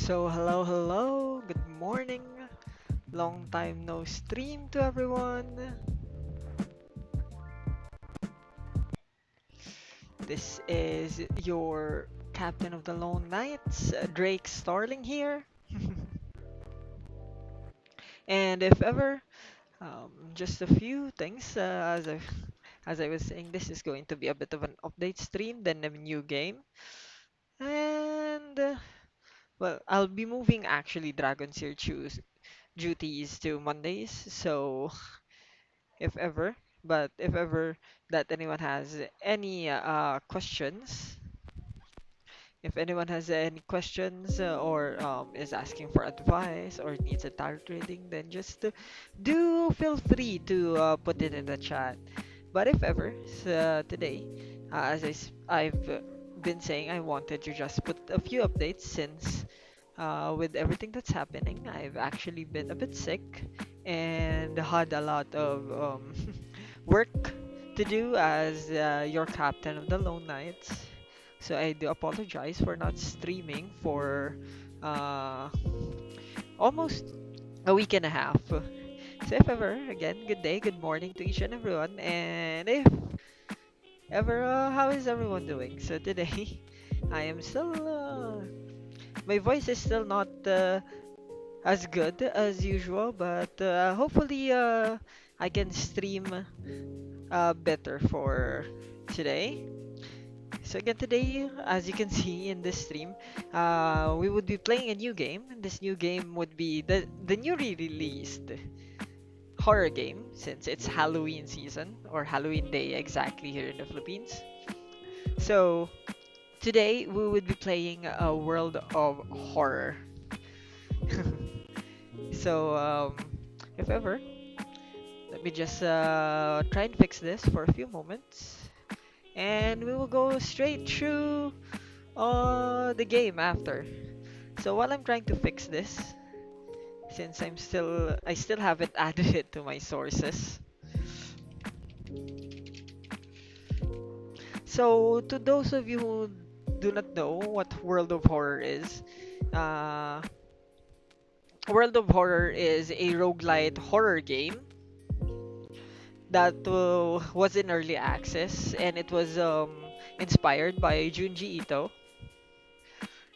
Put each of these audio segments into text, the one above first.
So, hello, hello, good morning. Long time no stream to everyone. This is your Captain of the Lone Knights, Drake Starling here. And if ever, just a few things. As I was saying, this is going to be a bit of an update stream, then a new game. And well, I'll be moving actually Dragonseer choose duties to Mondays. So if ever, but if ever that anyone has any questions, if anyone has any questions or is asking for advice or needs a tarot reading, then just do feel free to put it in the chat. But if ever, today, I've been saying, I wanted to just put a few updates since with everything that's happening, I've actually been a bit sick and had a lot of work to do as your captain of the Lone Knights. So I do apologize for not streaming for uh, almost a week and a half. So if ever, again, good day, good morning to each and everyone. And if ever, how is everyone doing? So today, I am still, my voice is still not as good as usual, but hopefully I can stream better for today. So again today, as you can see in this stream, we would be playing a new game. This new game would be the newly released horror game since it's Halloween season or Halloween day exactly here in the Philippines. So today we would be playing a world of horror. So if ever, let me just try and fix this for a few moments, and we will go straight through the game after. So while I'm trying to fix this, since I still haven't added it to my sources. So to those of you who do not know what World of Horror is, uh, World of Horror is a roguelite horror game that was in early access, and it was inspired by Junji Ito,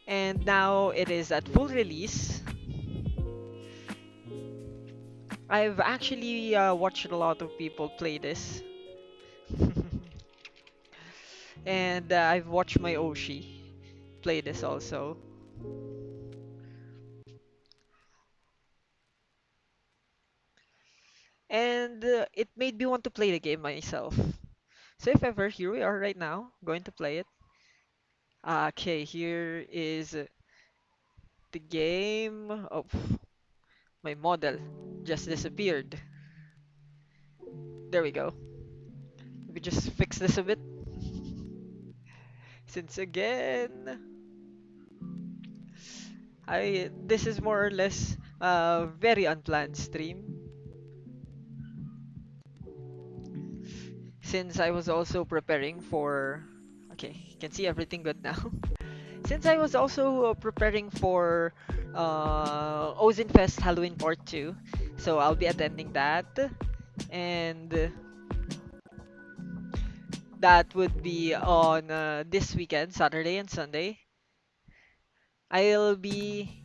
and now it is at full release. I've actually watched a lot of people play this, and I've watched my Oshi play this also, and it made me want to play the game myself. So if ever, here we are right now, going to play it. Okay, here is the game. Oh, my model just disappeared. There we go. Let me just fix this a bit. Since again, I this is more or less a very unplanned stream. Since I was also preparing for. Okay, you can see everything good now. Since I was also preparing for Ozenfest Halloween Part 2, so I'll be attending that. And that would be on this weekend, Saturday and Sunday. I'll be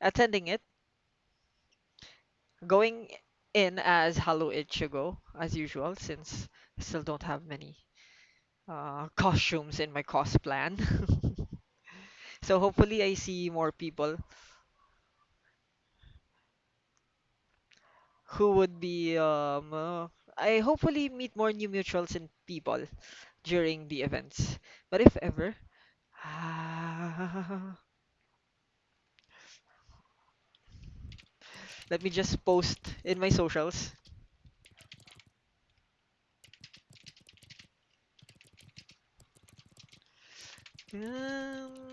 attending it, going in as Hello Ichigo, as usual, since I still don't have many costumes in my cost plan. So hopefully I see more people who would be I hopefully meet more new mutuals and people during the events. But if ever, let me just post in my socials. Um,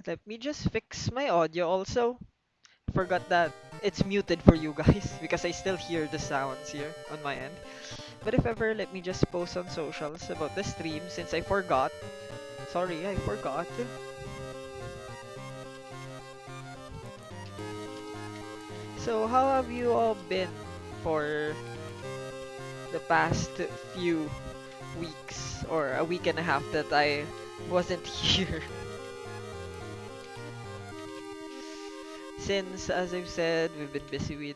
Let me just fix my audio also. forgot that it's muted for you guys because I still hear the sounds here on my end. But if ever, let me just post on socials about the stream since I forgot. Sorry, I forgot. So, how have you all been for the past few weeks or a week and a half that I wasn't here? Since, as I've said, we've been busy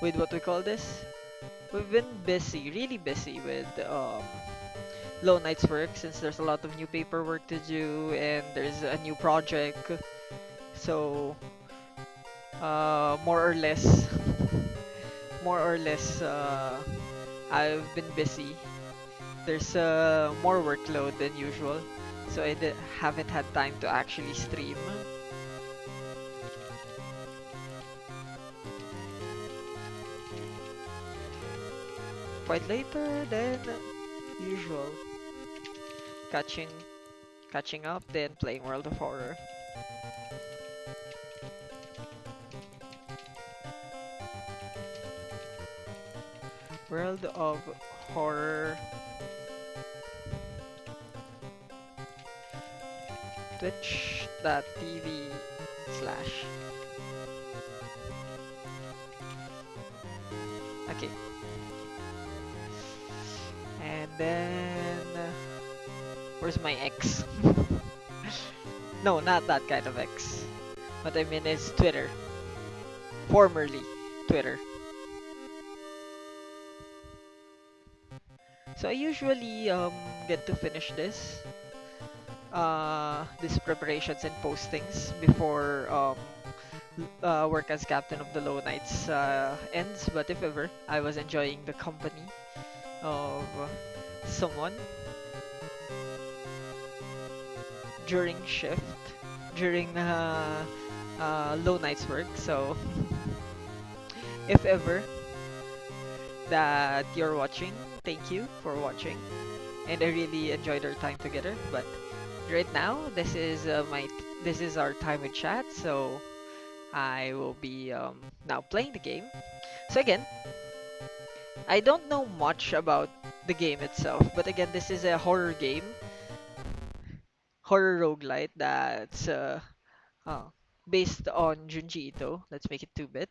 with what we call this. We've been busy, really busy with Low Knight's work since there's a lot of new paperwork to do and there's a new project. So, more or less, more or less, I've been busy. There's more workload than usual, so haven't had time to actually stream. Quite later than usual. Catching, catching up, then playing World of Horror. World of Horror. Twitch.tv/ Okay. And then where's my X? No, not that kind of X. What I mean is Twitter. Formerly Twitter. So I usually get to finish this preparations and postings before work as captain of the Low Knights ends. But if ever, I was enjoying the company of someone during shift, during Low Knights work. So if ever that you're watching, thank you for watching, and I really enjoyed our time together. But right now, this is our time with chat, so I will be now playing the game. So again, I don't know much about the game itself, but again, this is a horror game, horror roguelite that's uh, based on Junji Ito. Let's make it 2-bit.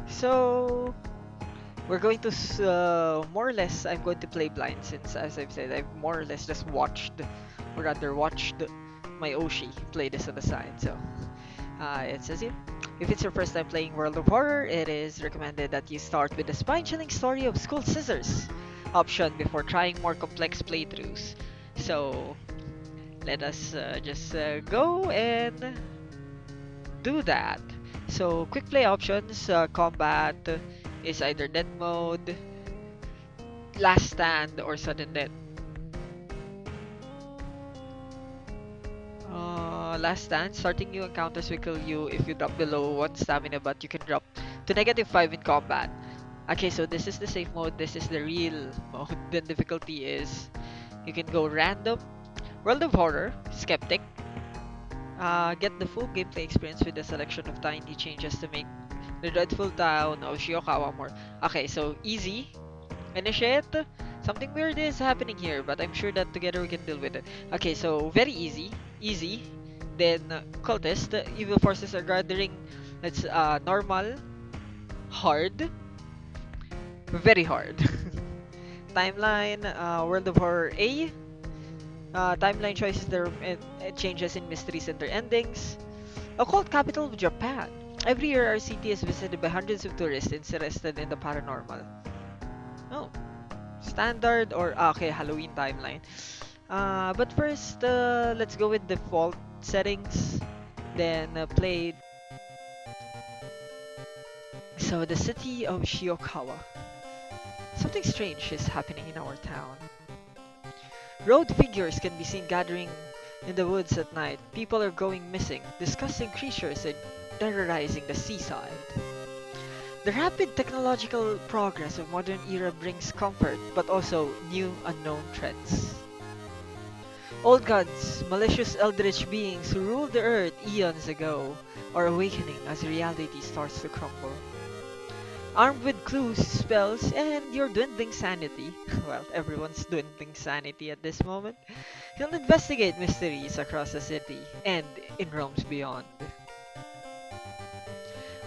So we're going to more or less. I'm going to play blind since, as I've said, I've more or less just watched, or rather watched my Oshi play this on the side. So it says here, if it's your first time playing World of Horror, it is recommended that you start with the spine-chilling story of School Scissors option before trying more complex playthroughs. So let us just go and do that. So quick play options, combat is either death mode, last stand, or sudden death. Last stand, starting new encounters will kill you if you drop below 1 stamina, but you can drop to -5 in combat. Okay, so this is the safe mode, this is the real mode. The difficulty is you can go random, World of Horror, Skeptic. Get the full gameplay experience with a selection of tiny changes to make the dreadful town of Shiokawa more. Okay, so easy. Initiate. Something weird is happening here, but I'm sure that together we can deal with it. Okay, so very easy. Easy. Then cultist. Evil forces are gathering. Let's normal, hard, very hard. Timeline. World of Horror A. Timeline choices their changes in mysteries and their endings. Occult capital of Japan. Every year, our city is visited by hundreds of tourists interested in the paranormal. Oh, standard or okay, Halloween timeline. But first, let's go with default settings. Then play. So the city of Shiokawa. Something strange is happening in our town. Road figures can be seen gathering in the woods at night. People are going missing. Disgusting creatures are terrorizing the seaside. The rapid technological progress of modern era brings comfort, but also new unknown threats. Old gods, malicious eldritch beings who ruled the earth eons ago, are awakening as reality starts to crumble. Armed with clues, spells, and your dwindling sanity, well, everyone's dwindling sanity at this moment, you'll investigate mysteries across the city and in realms beyond.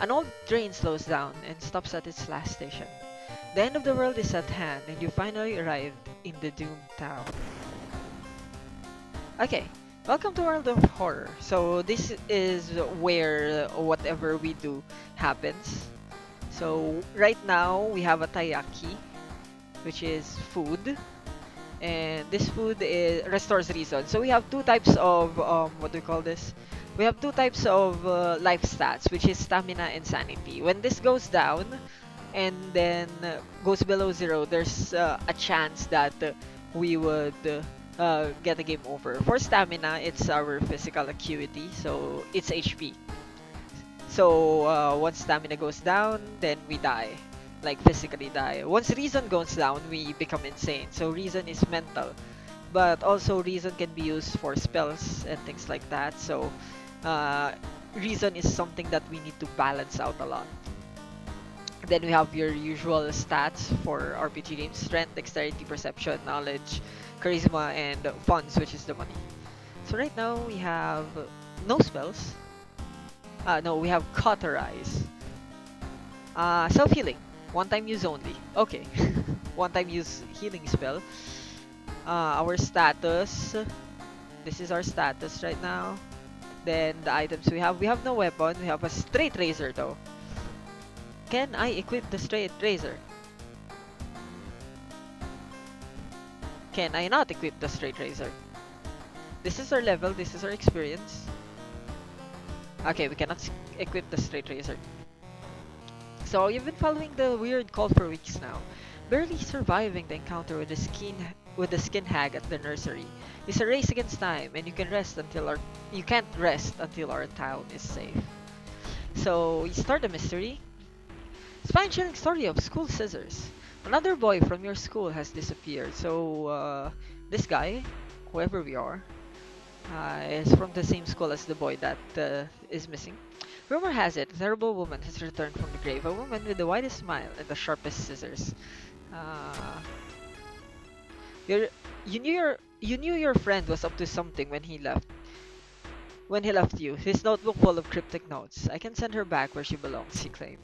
An old train slows down and stops at its last station. The end of the world is at hand, and you finally arrived in the doomed town. Okay, welcome to World of Horror. So this is where whatever we do happens. So right now we have a taiyaki, which is food, and this food restores reason. So we have two types of what do we call this? We have two types of life stats, which is stamina and sanity. When this goes down and then goes below zero, there's a chance that we would get a game over. For stamina, it's our physical acuity, so it's HP. So once stamina goes down, then we die. Like physically die. Once reason goes down, we become insane. So reason is mental. But also reason can be used for spells and things like that. So uh, reason is something that we need to balance out a lot. Then we have your usual stats for RPG games: strength, dexterity, perception, knowledge, charisma, and funds, which is the money. So right now we have no spells. No, we have cauterize. Self-healing. One time use only. Okay. One time use healing spell. Our status. This is our status right now. Then the items we have no weapon. We have a straight razor though. Can I equip the straight razor? Can I not equip the straight razor? This is our level. This is our experience. Okay, we cannot equip the straight razor. So you've been following the weird call for weeks now, barely surviving the encounter with the skin hag at the nursery. It's a race against time, and you can't rest until our town is safe. So we start the mystery. Spine-chilling story of school scissors. Another boy from your school has disappeared. So this guy, whoever we are, is from the same school as the boy that is missing. Rumor has it, a terrible woman has returned from the grave. A woman with the widest smile and the sharpest scissors. Uh, you're, you knew your friend was up to something when he left. When he left you, his notebook full of cryptic notes. I can send her back where she belongs, he claimed.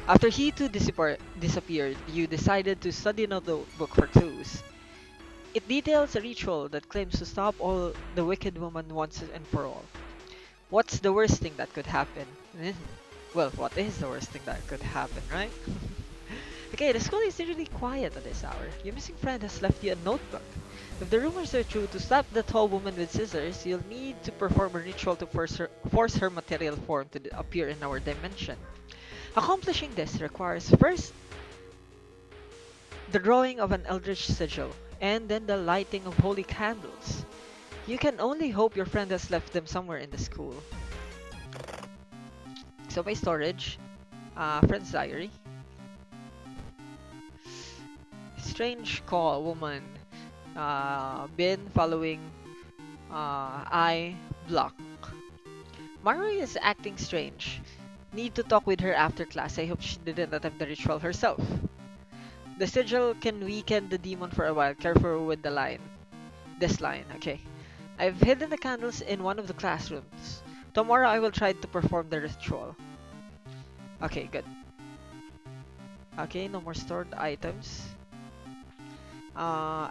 After he too disappeared, you decided to study another book for clues. It details a ritual that claims to stop all the wicked woman once and for all. What's the worst thing that could happen? Well, what is the worst thing that could happen, right? Okay, the school is really quiet at this hour. Your missing friend has left you a notebook. If the rumors are true, to stop the tall woman with scissors, you'll need to perform a ritual to force her material form to appear in our dimension. Accomplishing this requires first the drawing of an eldritch sigil, and then the lighting of holy candles. You can only hope your friend has left them somewhere in the school. So my storage, friend's diary. Strange call, woman. Been following, I block. Maru is acting strange. Need to talk with her after class. I hope she didn't attempt the ritual herself. The sigil can weaken the demon for a while. Careful with the line. This line, okay. I've hidden the candles in one of the classrooms. Tomorrow I will try to perform the ritual. Okay, good. Okay, no more stored items.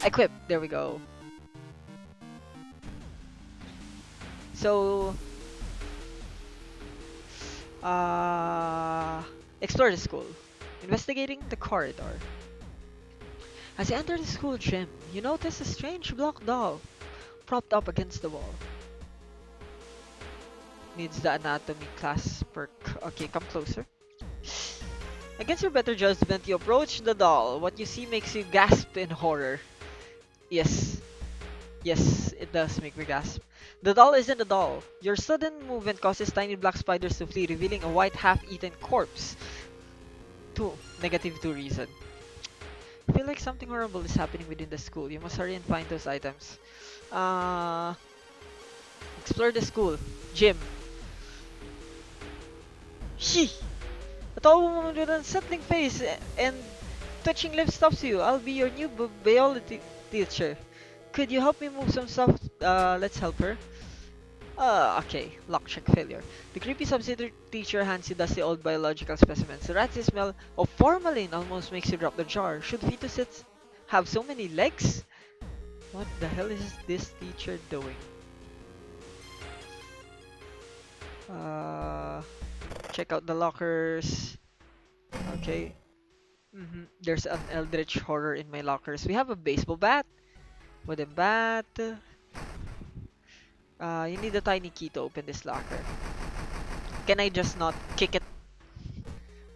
Equip. There we go. So, explore the school. Investigating the corridor. As you enter the school gym, you notice a strange block doll propped up against the wall. Needs the anatomy class perk. Okay, come closer. Against your better judgment, you approach the doll. What you see makes you gasp in horror. Yes. Yes, it does make me gasp. The doll isn't a doll. Your sudden movement causes tiny black spiders to flee, revealing a white half-eaten corpse. 2. -2 reason. I feel like something horrible is happening within the school. You must hurry and find those items. Uh, Explore the school. Gym. She. A tall woman with an unsettling face and twitching lips stops you. I'll be your new biology teacher. Could you help me move some stuff? Let's help her. Okay. Lock check failure. The creepy substitute teacher hands you dusty old biological specimens. The ratsy smell of formalin almost makes you drop the jar. Should fetuses have so many legs? What the hell is this teacher doing? Uh, Check out the lockers. Okay. There's an eldritch horror in my lockers. We have a baseball bat, wooden bat. You need a tiny key to open this locker. Can I just not kick it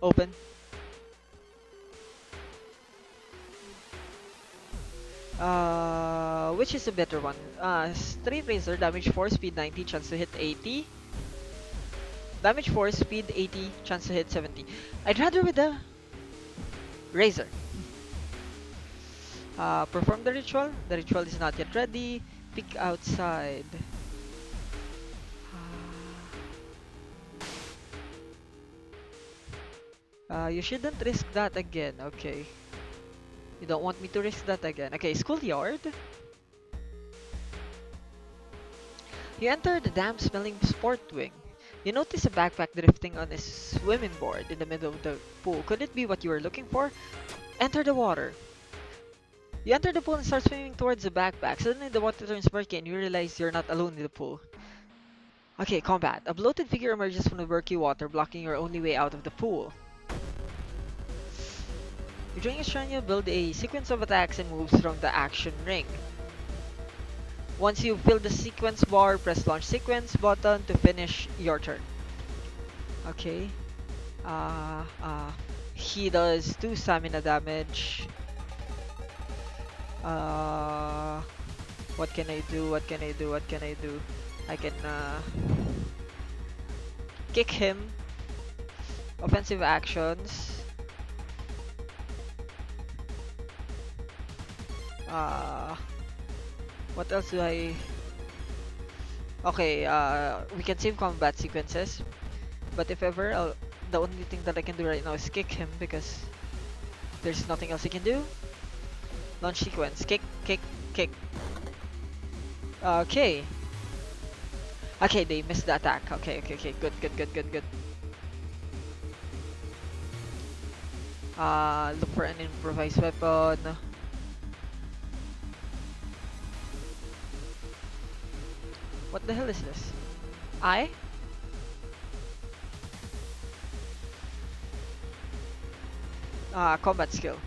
open? Which is a better one? Straight razor, damage 4, speed 90, chance to hit 80. Damage 4, speed 80, chance to hit 70. I'd rather with the razor. Perform the ritual. The ritual is not yet ready. Peek outside. You shouldn't risk that again. Okay. You don't want me to risk that again. Okay, schoolyard. You enter the damp smelling sport wing. You notice a backpack drifting on a swimming board in the middle of the pool. Could it be what you were looking for? Enter the water. You enter the pool and start swimming towards the backpack. Suddenly the water turns murky and you realize you're not alone in the pool. Okay, combat. A bloated figure emerges from the murky water, blocking your only way out of the pool. During your turn, you build a sequence of attacks and moves from the action ring. Once you fill the sequence bar, press launch sequence button to finish your turn. Okay. Uh, uh, he does 2 stamina damage. Uh, what can I do? What can I do? What can I do? I can kick him. Offensive actions. Uh, what else do I? Okay, we can save combat sequences, but if ever, the only thing that I can do right now is kick him because there's nothing else I can do. Launch sequence, kick, kick, kick. Okay. Okay, they missed the attack. Okay, okay, okay, good, good, good, good, good. Look for an improvised weapon. What the hell is this? I? Combat skill.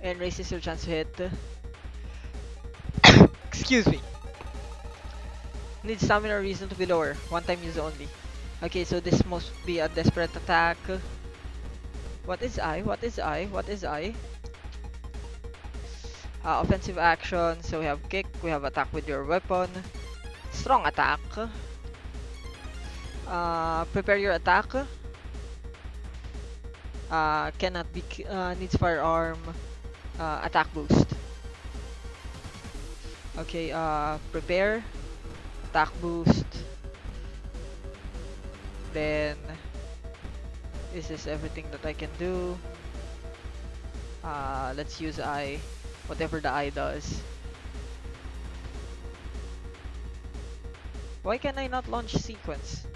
And raises your chance to hit. Excuse me. Need stamina or reason to be lower. One time use only. Okay, so this must be a desperate attack. What is I? What is I? What is I? Offensive action. So we have kick. We have attack with your weapon. Strong attack. Prepare your attack. Cannot be needs firearm. Attack boost. Okay. Prepare. Attack boost. Then this is everything that I can do. Let's use I. Whatever the I does. Why can I not launch sequence?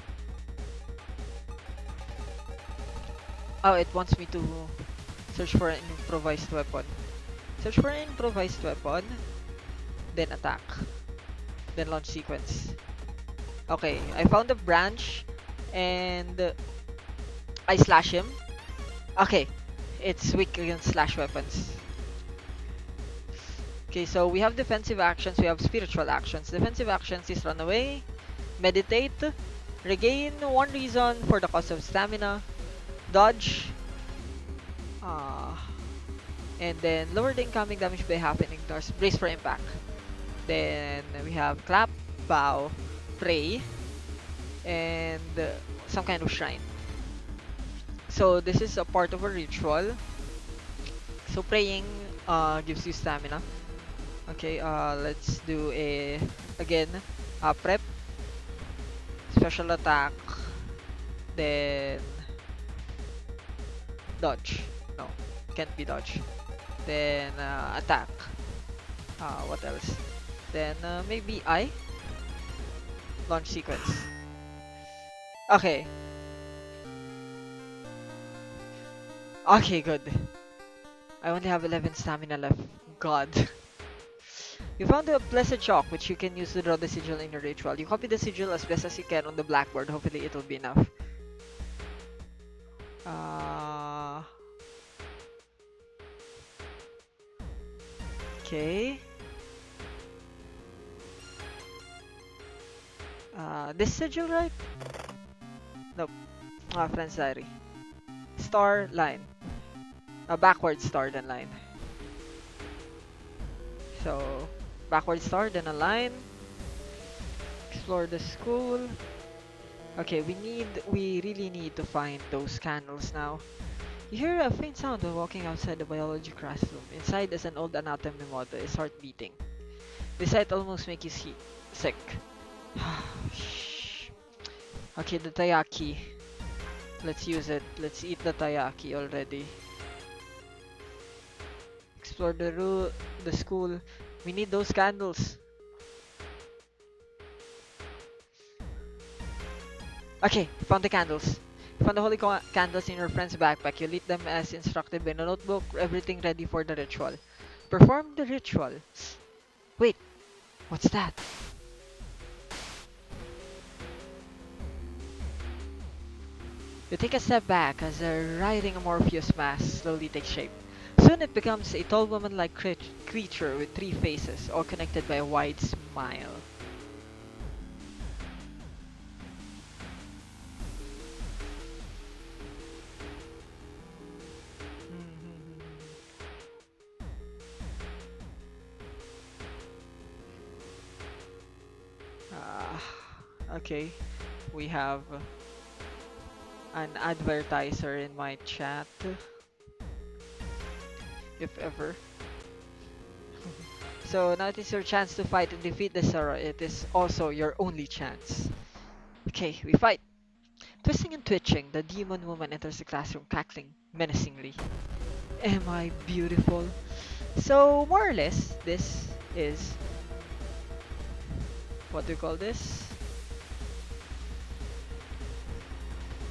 Oh, it wants me to search for an improvised weapon. Search for an improvised weapon, then attack, then launch sequence. Okay, I found a branch, and I slash him. Okay, it's weak against slash weapons. Okay, so we have defensive actions, we have spiritual actions. Defensive actions is run away, meditate, regain 1 reason for the cost of stamina, dodge, and then lower the incoming damage by half and ignores brace for impact. Then we have clap, bow, pray, and some kind of shrine. So this is a part of a ritual. So praying gives you stamina. Okay, let's do a again prep, special attack, then dodge. No, can't be dodge. Then attack. What else? Then maybe I launch sequence. Okay, okay, good. I only have 11 stamina left. God. You found a blessed chalk which you can use to draw the sigil in your ritual. You copy the sigil as best as you can on the blackboard. Hopefully it'll be enough. Uh, okay. This sigil, right? Nope. Friend's diary. Star line. Backward star then line. So backward star then a line. Explore the school. Okay, we really need to find those candles now. You hear a faint sound while walking outside the biology classroom. Inside is an old anatomy model, his heart beating. The sight almost makes you sick. Shh. Okay, the taiyaki. Let's use it. Let's eat the taiyaki already. Explore the school. We need those candles. Okay, found the candles. Found the holy candles in your friend's backpack. You lit them as instructed in a notebook. Everything ready for the ritual. Perform the ritual. Wait, what's that? You take a step back as a writhing amorphous mass slowly takes shape. Soon it becomes a tall woman-like creature with three faces, all connected by a wide smile. Okay, we have an advertiser in my chat, if ever. So now it is your chance to fight and defeat the Zora. It is also your only chance. Okay, we fight. Twisting and twitching, the demon woman enters the classroom, cackling menacingly. Am I beautiful? So more or less, this is what do you call this?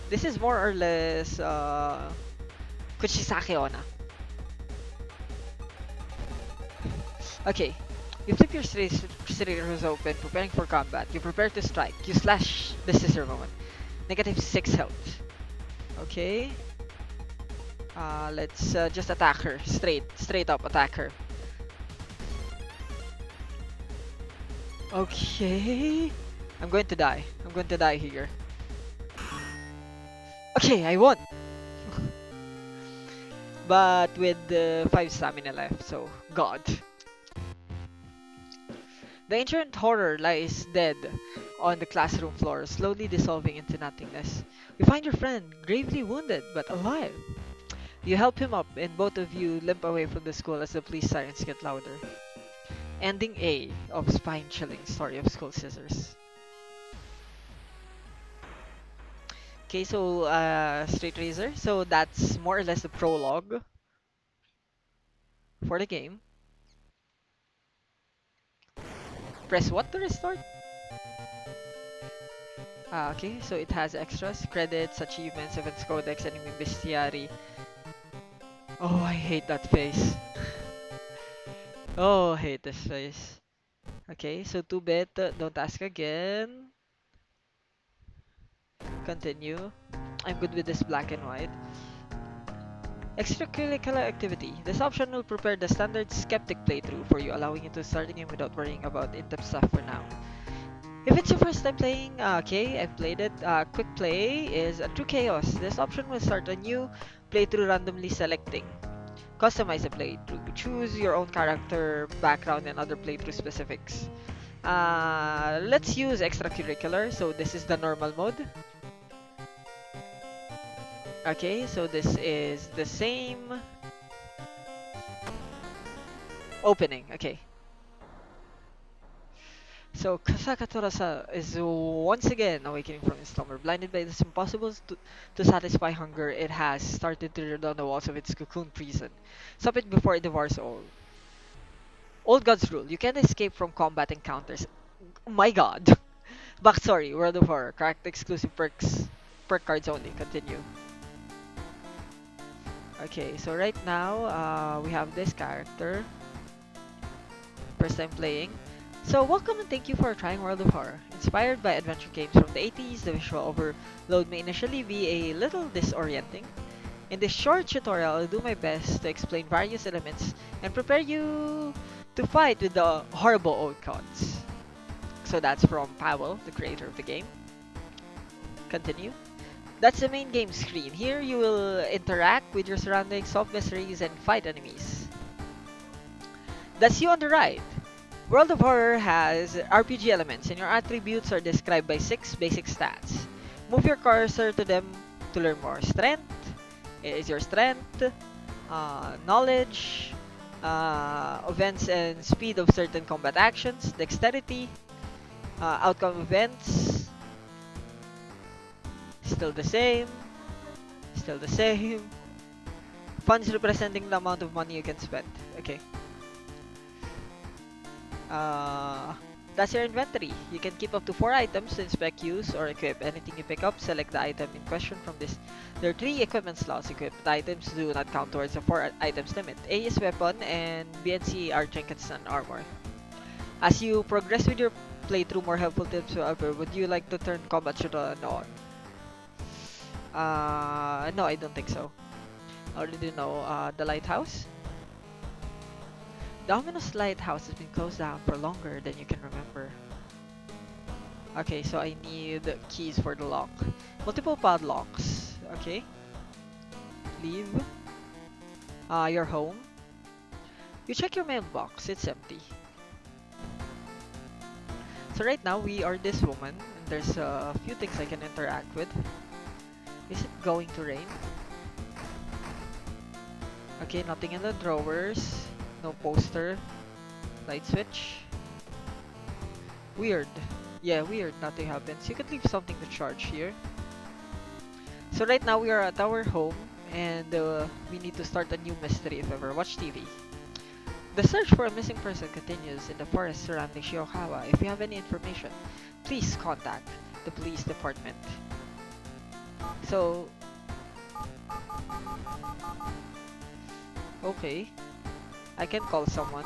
This is more or less Kuchisake Onna. Okay, you flip your scissors open, preparing for combat. You prepare to strike. You slash the scissor woman. Negative 6 health. Okay. Let's just attack her. Straight up attack her. Okay. I'm going to die. I'm going to die here. Okay, I won. But with 5 stamina left, so God. The ancient horror lies dead on the classroom floor, slowly dissolving into nothingness. You find your friend, gravely wounded but alive. You help him up, and both of you limp away from the school as the police sirens get louder. Ending A of spine-chilling story of Skull Scissors. Okay, so Straight Razor. So that's more or less the prologue for the game. Press what to restart? Okay, so it has extras, credits, achievements, events, codex, enemy bestiary. Oh, I hate that face. Oh, I hate this face. Okay, so 2-bit, don't ask again. Continue. I'm good with this black and white. Extracurricular activity. This option will prepare the standard skeptic playthrough for you, allowing you to start the game without worrying about in-depth stuff for now. If it's your first time playing, okay, I've played it. Quick play is True Chaos. This option will start a new playthrough randomly selecting. Customize the playthrough. Choose your own character, background, and other playthrough specifics. Let's use extracurricular. So this is the normal mode. Okay, so this is the same opening. Okay. So Kasakatorasa is once again awakening from his slumber. Blinded by this impossible to satisfy hunger, it has started to tear down the walls of its cocoon prison. Stop it before it devours all. Old gods rule. You can't escape from combat encounters. Oh my god. Backstory, World of Horror. Character exclusive perks. Perk cards only. Continue. Okay, so right now, we have this character. First time playing. So welcome and thank you for trying World of Horror. Inspired by adventure games from the 80s, the visual overload may initially be a little disorienting. In this short tutorial, I'll do my best to explain various elements and prepare you to fight with the horrible old gods. So that's from Powell, the creator of the game. Continue. That's the main game screen. Here you will interact with your surroundings, solve mysteries, and fight enemies. That's you on the right. World of Horror has RPG elements, and your attributes are described by 6 basic stats. Move your cursor to them to learn more. Strength is your strength, knowledge, events and speed of certain combat actions, dexterity, outcome events, still the same, still the same. Funds representing the amount of money you can spend. Okay. Uh, that's your inventory. You can keep up to 4 items to inspect, use, or equip. Anything you pick up, select the item in question from this. There are 3 equipment slots. Equipped items do not count towards the 4 items limit. A is weapon, and B and C are trinkets and armor. As you progress with your playthrough, more helpful tips, however, would you like to turn combat tutorial on? No, I don't think so. I already know. The lighthouse? The ominous lighthouse has been closed down for longer than you can remember. Okay, so I need keys for the lock. Multiple padlocks. Okay. Leave. Your home. You check your mailbox. It's empty. So right now we are this woman, and there's a few things I can interact with. Is it going to rain? Okay, nothing in the drawers. No poster. Light switch. Weird. Yeah, weird. Nothing happens. You could leave something to charge here. So right now we are at our home, and we need to start a new mystery if ever. Watch TV. The search for a missing person continues in the forest surrounding Shiokawa. If you have any information, please contact the police department. So, okay, I can call someone.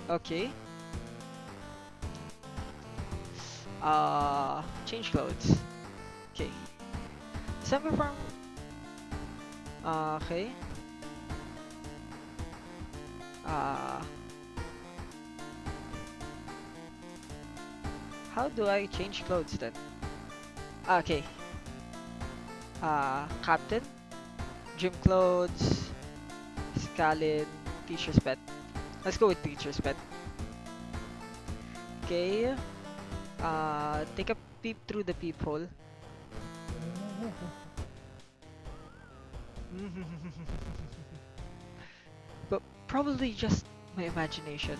Okay. Change clothes. Okay. Semi-form. Okay. How do I change clothes then? Okay. Captain, gym clothes, Scalin, teacher's pet. Let's go with teacher's pet. Okay. Take a peep through the peephole. But probably just my imagination.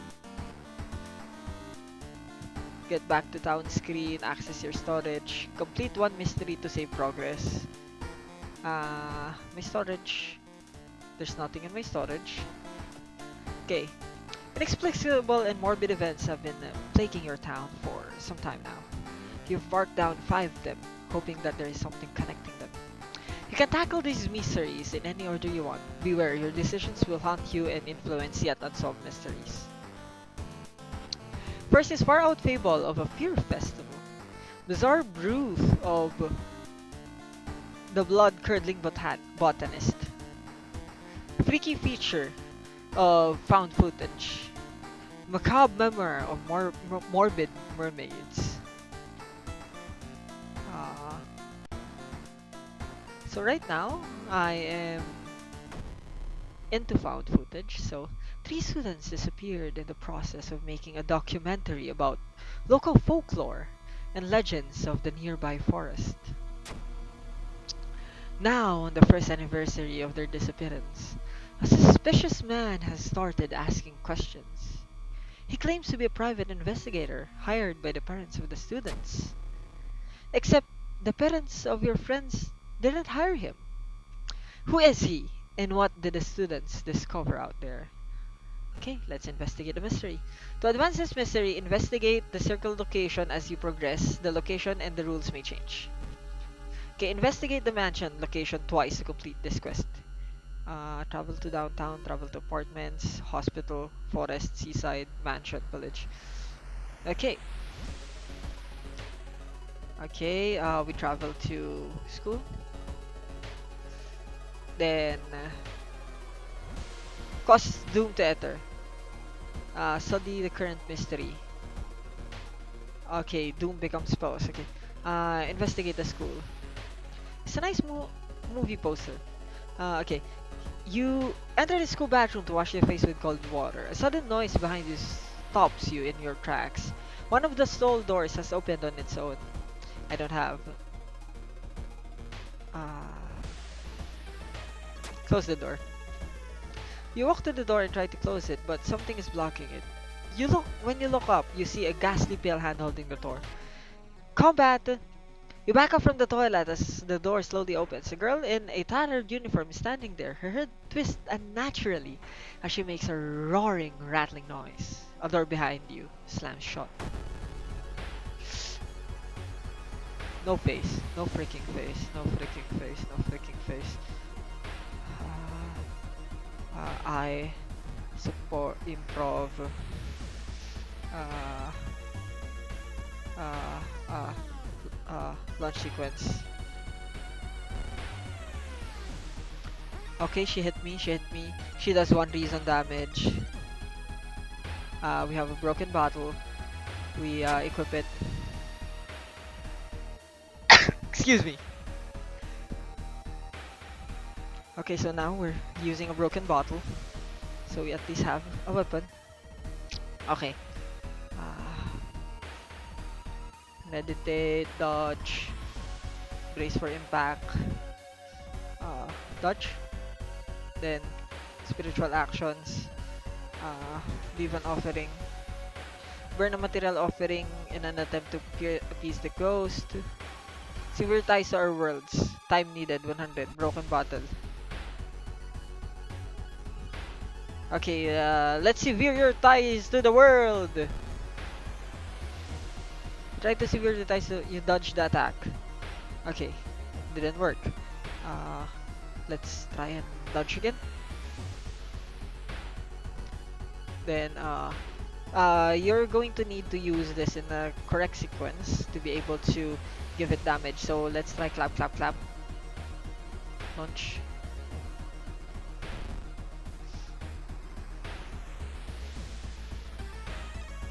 Get back to town screen, access your storage, complete 1 mystery to save progress. My storage. There's nothing in my storage. Okay. Inexplicable and morbid events have been plaguing your town for some time now. You've marked down 5 of them, hoping that there is something connecting them. You can tackle these mysteries in any order you want. Beware, your decisions will haunt you and influence yet unsolved mysteries. First is Far Out Fable of a Fear Festival. Bizarre brew of the blood-curdling botanist. Freaky feature of found footage. Macabre memoir of morbid mermaids. Uh, so right now, I am into found footage. So 3 students disappeared in the process of making a documentary about local folklore and legends of the nearby forest. Now, on the first anniversary of their disappearance, A suspicious man has started asking questions. He claims to be a private investigator hired by the parents of the students. Except the parents of your friends didn't hire him. Who is he? And what did the students discover out there? Okay, let's investigate the mystery. To advance this mystery, investigate the circle location as you progress. The location and the rules may change. Okay, investigate the mansion location twice to complete this quest. Travel to downtown, travel to apartments, hospital, forest, seaside, mansion, village. Okay, okay, we travel to school. Then, cause doom to enter. Study the current mystery. Okay, doom becomes spells. Okay, investigate the school. It's a nice movie poster. Okay, you enter the school bathroom to wash your face with cold water. A sudden noise behind you stops you in your tracks. One of the stall doors has opened on its own. I don't have. Uh, Close the door. You walk to the door and try to close it, but something is blocking it. When you look up, you see a ghastly pale hand holding the door. Combat! You back up from the toilet as the door slowly opens. A girl in a tattered uniform is standing there. Her head twists unnaturally as she makes a roaring, rattling noise. A door behind you slams shut. No face. No freaking face. No freaking face. No freaking face. I support improv. Uh, uh, uh, Launch sequence. Okay, she hit me. She hit me. She does 1 reason damage. We have a broken bottle. We equip it. Excuse me. Okay, so now we're using a broken bottle. So we at least have a weapon. Okay. Meditate, dodge, brace for impact, dodge, then spiritual actions, leave an offering, burn a material offering in an attempt to appease the ghost, severe ties to our worlds, time needed 100, broken bottle. Okay, let's sever your ties to the world! Try to sever the ties so you dodge the attack. Okay, didn't work. Uh, let's try and dodge again. Then, you're going to need to use this in the correct sequence to be able to give it damage. So let's try clap, clap, clap. Launch.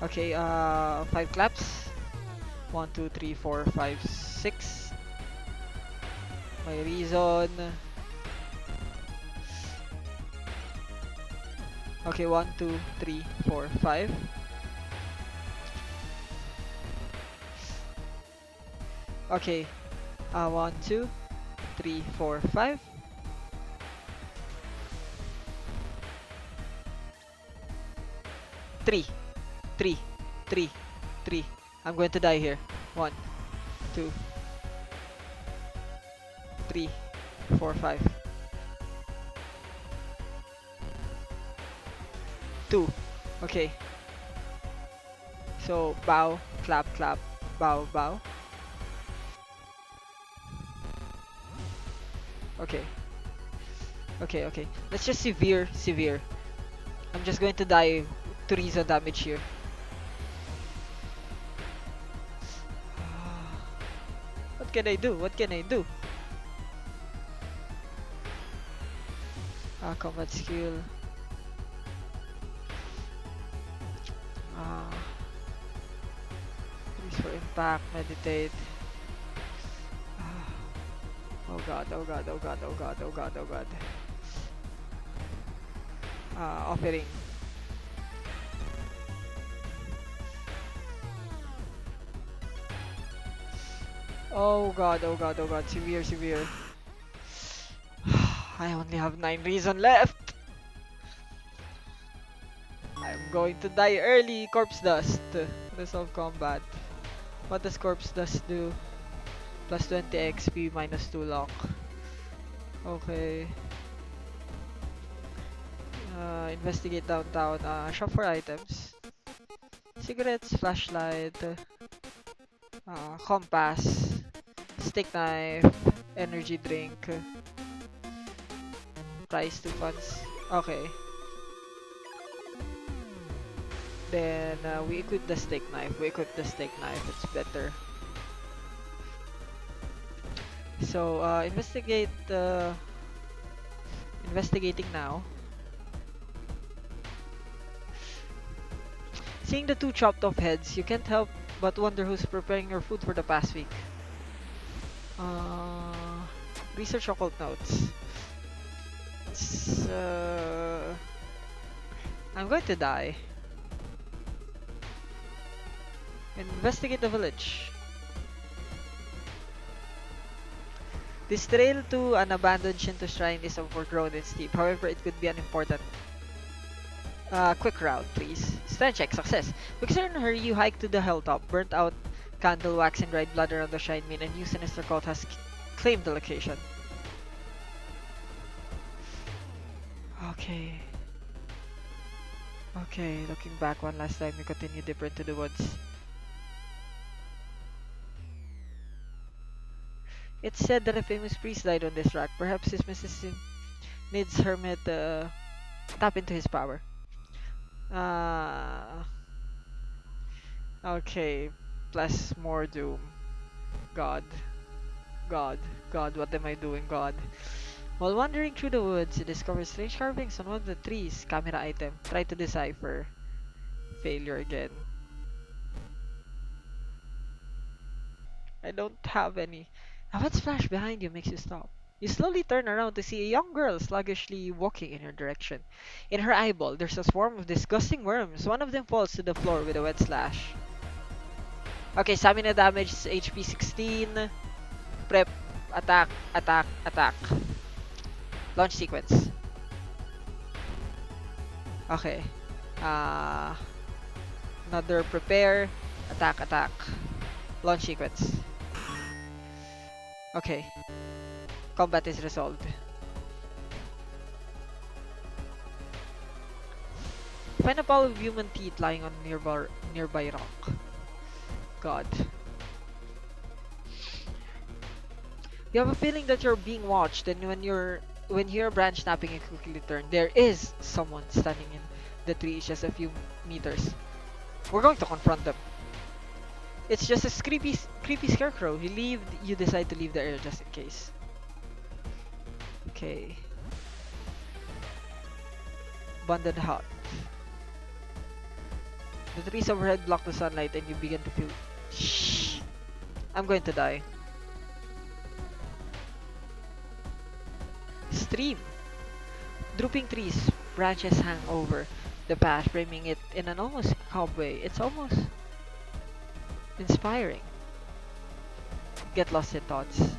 Okay, 5 claps. 1, 2, 3, 4, 5, 6. My reason. Okay, 1, 2, 3, 4, 5. Okay, 1, 2, 3, 4, 5. 3, 3, 3, 3. I'm going to die here. 1, 2, 3, 4, 5. 2. Okay. So, bow, clap, clap, bow, bow. Okay. Okay, okay. Let's just severe. I'm just going to die 2 reason damage here. What can I do? What can I do? Combat skill. Brace for impact, meditate. Oh god, oh god, oh god, oh god, oh god, oh god. Offering. Oh god, oh god, oh god, severe. I only have 9 reason left. I'm going to die early. Corpse Dust. Resolve combat. What does Corpse Dust do? Plus 20 XP, minus 2 lock. Okay. Investigate downtown. Shop for items. Cigarettes, flashlight, compass, stick knife, energy drink, price 2 funds. Okay. Then we equip the stick knife. We equip the stick knife. It's better. So investigating now. Seeing the two chopped off heads, you can't help but wonder who's preparing your food for the past week. Uh, Research occult notes. So, I'm going to die. Investigate the village. This trail to an abandoned Shinto shrine is overgrown and steep. However, it could be an important quick route, please. Strength check, success. Because in a hurry, you hike to the hilltop. Burnt out candle wax and dried blood around the shrine mean a new sinister cult has claimed the location. Okay. Okay, looking back one last time, we continue deeper into the woods. It's said that a famous priest died on this rock. Perhaps his mysticism needs hermit tap into his power. Uh, okay, plus more doom. God, God, God, what am I doing, God? While wandering through the woods, you discover strange carvings on one of the trees. Camera item. Try to decipher. Failure again. I don't have any. A wet splash behind you makes you stop. You slowly turn around to see a young girl sluggishly walking in your direction. In her eyeball, there's a swarm of disgusting worms. One of them falls to the floor with a wet slash. Okay, stamina damage is HP 16. Prep, attack, attack, attack. Launch sequence. Okay. Uh, Another prepare, attack, attack. Launch sequence. Okay. Combat is resolved. Find a pile of human teeth lying on a nearby rock. God. You have a feeling that you're being watched, and when you hear a branch snapping, you quickly turn. There is someone standing in the tree just a few meters. We're going to confront them. It's just a creepy scarecrow. You decide to leave the area just in case. Okay. Abandoned hut. The trees overhead block the sunlight and you begin to feel... Shh! I'm going to die. Stream. Drooping trees, branches hang over the path, framing it in an almost calm way. It's almost inspiring. Get lost in thoughts.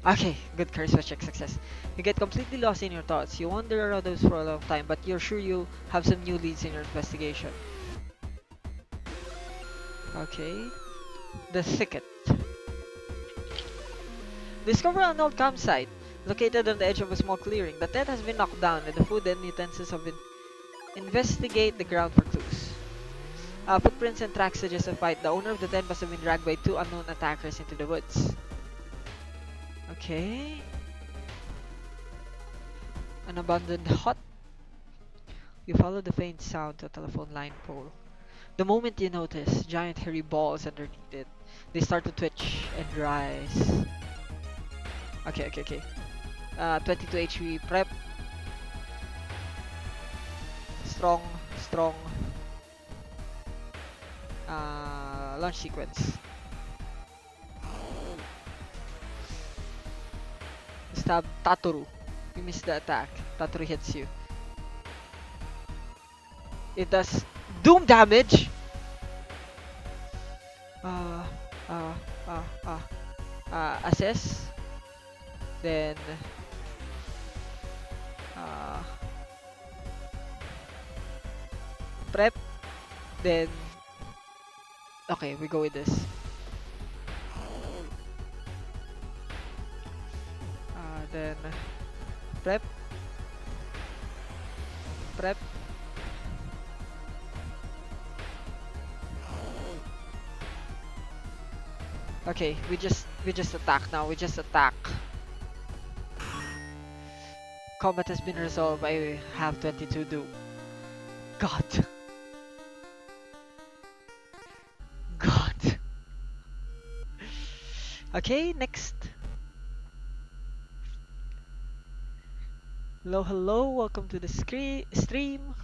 Okay, good charisma check success. You get completely lost in your thoughts. You wander around those for a long time, but you're sure you have some new leads in your investigation. Okay. The thicket. Discover an old campsite located on the edge of a small clearing. The tent has been knocked down and the food and utensils have been... Investigate the ground for clues. Footprints and tracks suggest a fight. The owner of the tent must have been dragged by two unknown attackers into the woods. Okay. An abandoned hut. You follow the faint sound to a telephone line pole. The moment you notice giant hairy balls underneath it, they start to twitch and rise. Okay. 22 HP prep. Strong. Launch sequence. Stab Tatoru. You miss the attack. Tatoru hits you. It does doom damage. Assess. Then Prep, then okay, we go with this. Then prep, prep. Okay, we just attack now. We just attack. Combat has been resolved. I have 22 do. God. God. Okay, next. Hello, hello. Welcome to the stream.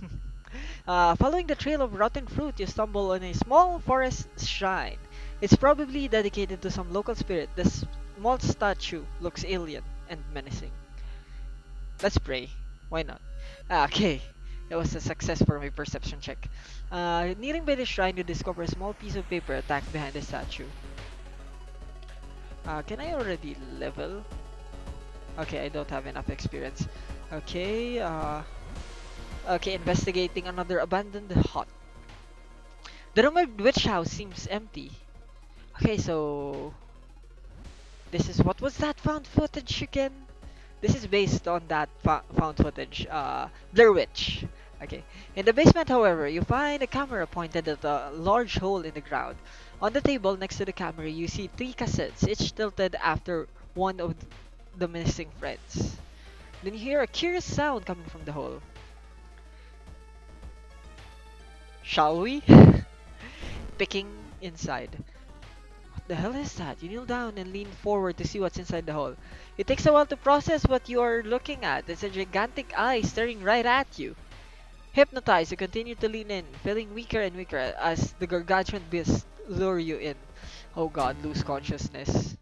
Following the trail of rotten fruit, you stumble on a small forest shrine. It's probably dedicated to some local spirit. The small statue looks alien and menacing. Let's pray. Why not? Okay, that was a success for my perception check. Kneeling by the shrine, you discover a small piece of paper attacked behind the statue. Can I already level? Okay, I don't have enough experience. Okay, okay, investigating another abandoned hut. The rumored witch house seems empty. Okay, so this is what was that found footage again? This is based on that found footage, Blair Witch. Okay. In the basement, however, you find a camera pointed at a large hole in the ground. On the table next to the camera, you see three cassettes, each tilted after one of the missing friends. Then you hear a curious sound coming from the hole. Shall we? Picking inside. What the hell is that? You kneel down and lean forward to see what's inside the hole. It takes a while to process what you are looking at. It's a gigantic eye staring right at you. Hypnotized, you continue to lean in, feeling weaker and weaker as the gargantuan beast lure you in. Oh god, lose consciousness.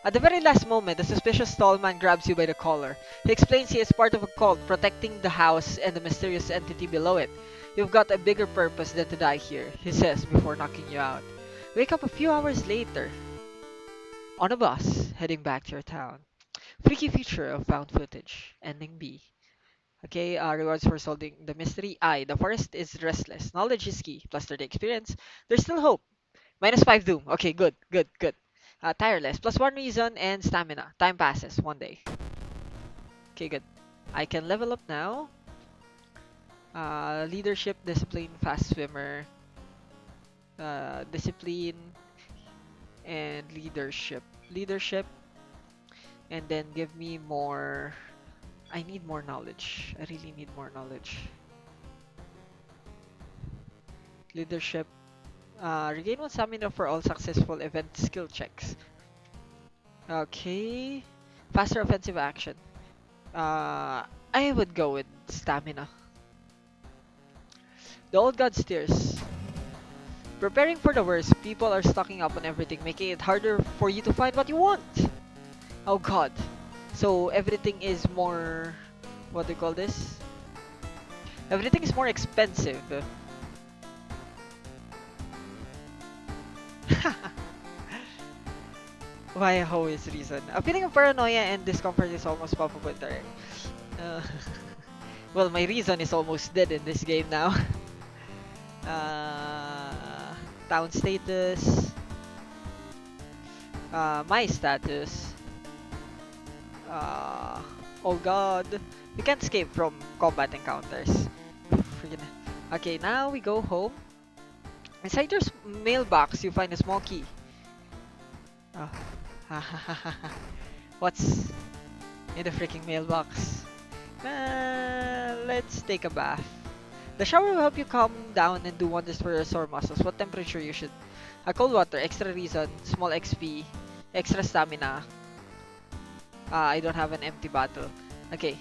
At the very last moment, the suspicious tall man grabs you by the collar. He explains he is part of a cult protecting the house and the mysterious entity below it. You've got a bigger purpose than to die here, he says before knocking you out. Wake up a few hours later, on a bus, heading back to your town. Freaky feature of found footage. Ending B. Okay, rewards for solving the mystery. I. The forest is restless. Knowledge is key. Plus 30 experience. There's still hope. Minus 5 doom. Okay, good, good, good. Tireless. Plus 1 reason and stamina. Time passes. 1 day. Okay, good. I can level up now. Leadership, discipline, fast swimmer. Discipline and leadership. Leadership, and then give me more. I need more knowledge. I really need more knowledge. Leadership. Regain 1 stamina for all successful event skill checks. Okay. Faster offensive action. I would go with stamina. The old god steers. Preparing for the worst, people are stocking up on everything, making it harder for you to find what you want. Oh god. So everything is more... What do you call this? Everything is more expensive. Why how is reason? A feeling of paranoia and discomfort is almost palpable there. Uh, well, my reason is almost dead in this game now. Uh, Town status. My status. Oh god. We can't escape from combat encounters. Freaking- Okay, now we go home. Inside your mailbox, you find a small key. Oh. What's in the freaking mailbox? Let's take a bath. The shower will help you calm down and do wonders for your sore muscles. What temperature you should? Cold water, extra reason, small XP, extra stamina. I don't have an empty bottle. Okay.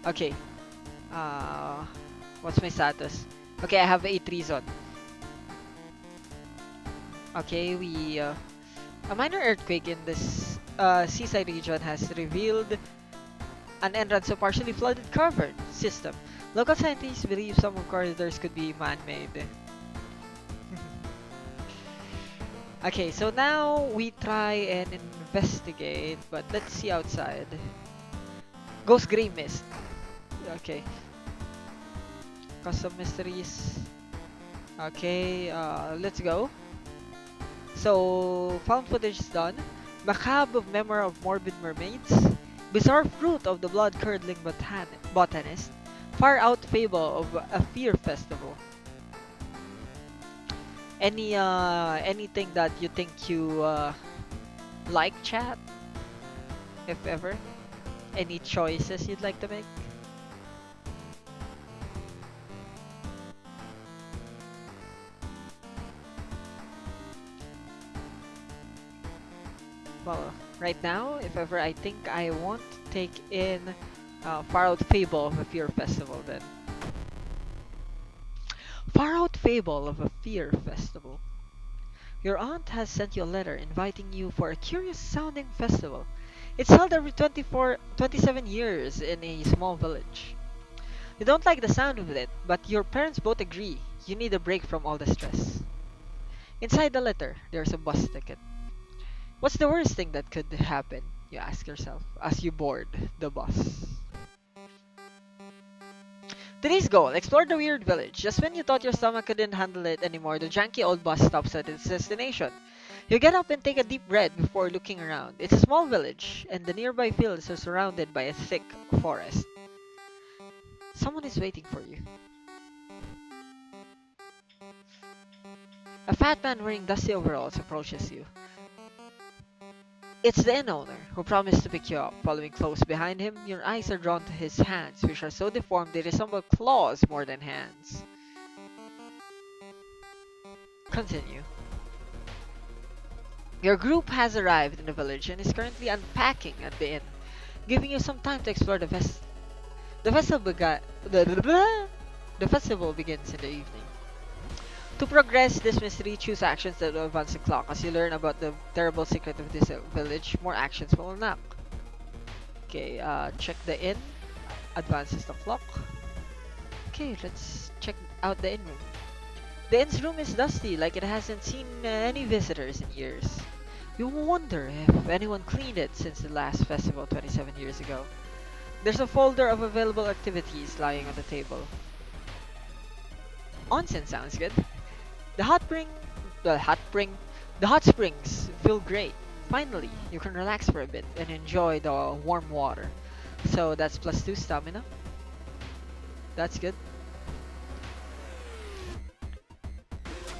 Okay. Uh, what's my status? Okay, I have 8 reason. Okay, a minor earthquake in this seaside region has revealed an entrance to partially flooded cavern system. Local scientists believe some of corridors could be man-made. Okay, so now we try and investigate, but let's see outside. Ghost Grey Mist. Okay. Custom mysteries. Okay, let's go. So, found footage is done. Macabre of memoir of morbid mermaids. Bizarre fruit of the blood-curdling botanist. Far out fable of a fear festival. Anything that you think you like, chat, if ever? Any choices you'd like to make? Well, right now, if ever, I think I want to take in Far Out Fable of a Fear Festival then. Far Out Fable of a Fear Festival. Your aunt has sent you a letter inviting you for a curious sounding festival. It's held every 27 years in a small village. You don't like the sound of it, but your parents both agree you need a break from all the stress. Inside the letter, there's a bus ticket. What's the worst thing that could happen? You ask yourself as you board the bus. Today's goal, explore the weird village. Just when you thought your stomach couldn't handle it anymore, the janky old bus stops at its destination. You get up and take a deep breath before looking around. It's a small village, and the nearby fields are surrounded by a thick forest. Someone is waiting for you. A fat man wearing dusty overalls approaches you. It's the inn owner, who promised to pick you up. Following close behind him, your eyes are drawn to his hands, which are so deformed they resemble claws more than hands. Continue. Your group has arrived in the village and is currently unpacking at the inn, giving you some time to explore the festival the festival begins in the evening. To progress this mystery, choose actions that will advance the clock. As you learn about the terrible secret of this village, more actions will unlock. Okay, check the inn. Advances the clock. Okay, let's check out the inn room. The inn's room is dusty, like it hasn't seen any visitors in years. You wonder if anyone cleaned it since the last festival 27 years ago. There's a folder of available activities lying on the table. Onsen sounds good. The hot spring, the hot springs feel great. Finally, you can relax for a bit and enjoy the warm water. So that's +2 stamina. That's good.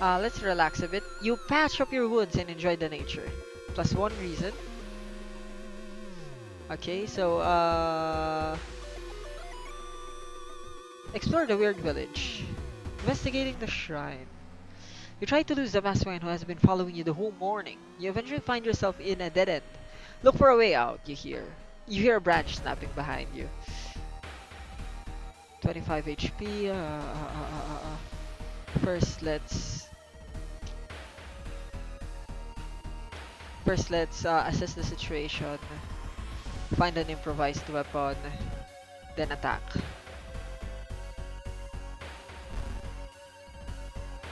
Let's relax a bit. You patch up your wounds and enjoy the nature. +1 reason. Okay, so explore the weird village. Investigating the shrine. You try to lose the mastermind who has been following you the whole morning. You eventually find yourself in a dead end. Look for a way out, you hear. You hear a branch snapping behind you. 25 HP. First, let's assess the situation. Find an improvised weapon, then attack.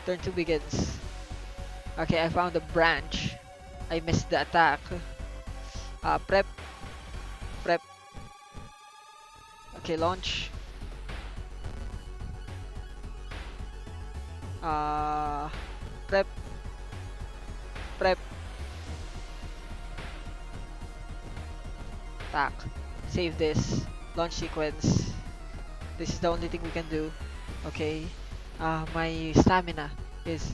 Turn 2 begins. Okay, I found a branch. I missed the attack. Prep. Prep. Okay, launch. Prep. Prep. Attack. Save this. Launch sequence. This is the only thing we can do. Okay. My stamina is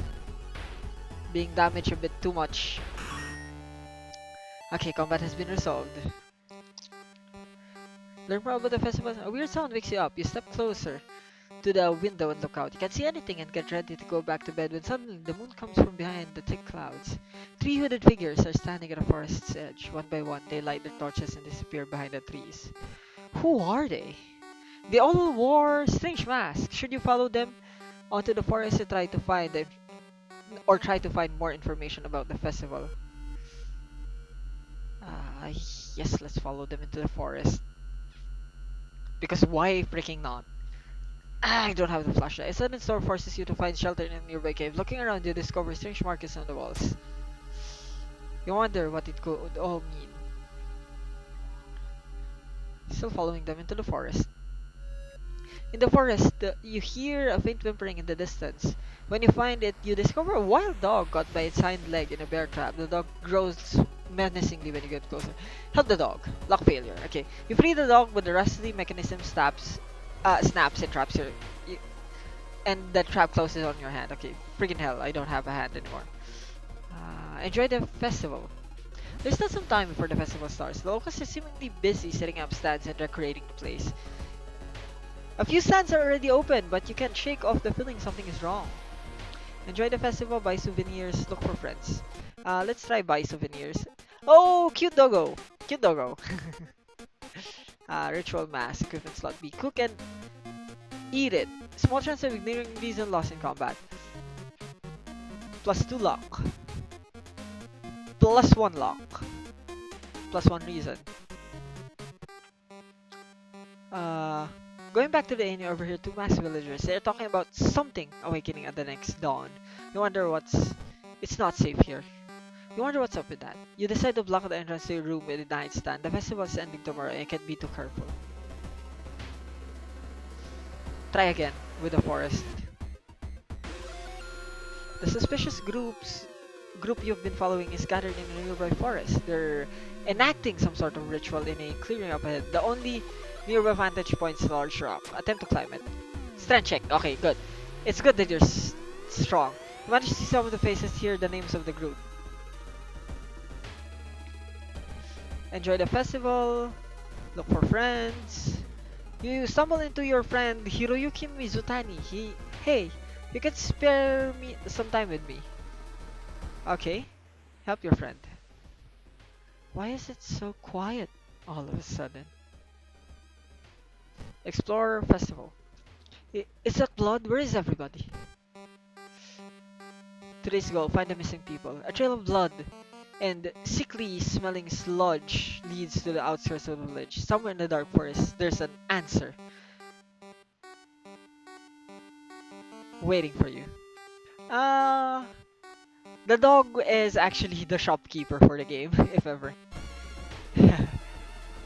being damaged a bit too much. Okay, combat has been resolved. Learn more about the festival. A weird sound wakes you up. You step closer to the window and look out. You can't see anything and get ready to go back to bed when suddenly the moon comes from behind the thick clouds. 3 hooded figures are standing at the forest's edge. One by one, they light their torches and disappear behind the trees. Who are they? They all wore strange masks. Should you follow them onto the forest to try to find more information about the festival? Yes, let's follow them into the forest. Because why freaking not? I don't have the flashlight. A sudden storm forces you to find shelter in a nearby cave. Looking around, you discover strange markings on the walls. You wonder what it could all mean. Still following them into the forest. In the forest, you hear a faint whimpering in the distance. When you find it, you discover a wild dog caught by its hind leg in a bear trap. The dog growls menacingly when you get closer. Help the dog. Lock failure. Okay. You free the dog, but the rusty mechanism snaps and traps you, and the trap closes on your hand. Okay. Freaking hell, I don't have a hand anymore. Enjoy the festival. There's still some time before the festival starts. The locals are seemingly busy setting up stands and decorating the place. A few stands are already open, but you can't shake off the feeling something is wrong. Enjoy the festival, buy souvenirs, look for friends. Let's try buy souvenirs. Oh, cute doggo! Cute doggo! Ritual mask, equipment slot B. Cook and eat it. Small chance of ignoring reason lost in combat. Plus 2 luck. Plus 1 luck. Plus 1 reason. Uh, Going back to the inn, you overhear two masked villagers. They're talking about something awakening at the next dawn. You wonder what's... It's not safe here. You wonder what's up with that. You decide to block the entrance to your room with a nightstand. The festival is ending tomorrow and you can't be too careful. Try again with the forest. The suspicious group you've been following is gathered in a nearby forest. They're enacting some sort of ritual in a clearing up ahead. The only nearby vantage point is a large rock. Attempt to climb it. Strength check. Okay, good. It's good that you're strong. You manage to see some of the faces, hear the names of the group. Enjoy the festival. Look for friends. You stumble into your friend Hiroyuki Mizutani. Hey, you can spare me some time with me. Okay, help your friend. Why is it so quiet all of a sudden? Explorer Festival. Is that blood? Where is everybody? Today's goal, find the missing people. A trail of blood and sickly smelling sludge leads to the outskirts of the village. Somewhere in the dark forest, there's an answer waiting for you. Uh, the dog is actually the shopkeeper for the game, if ever.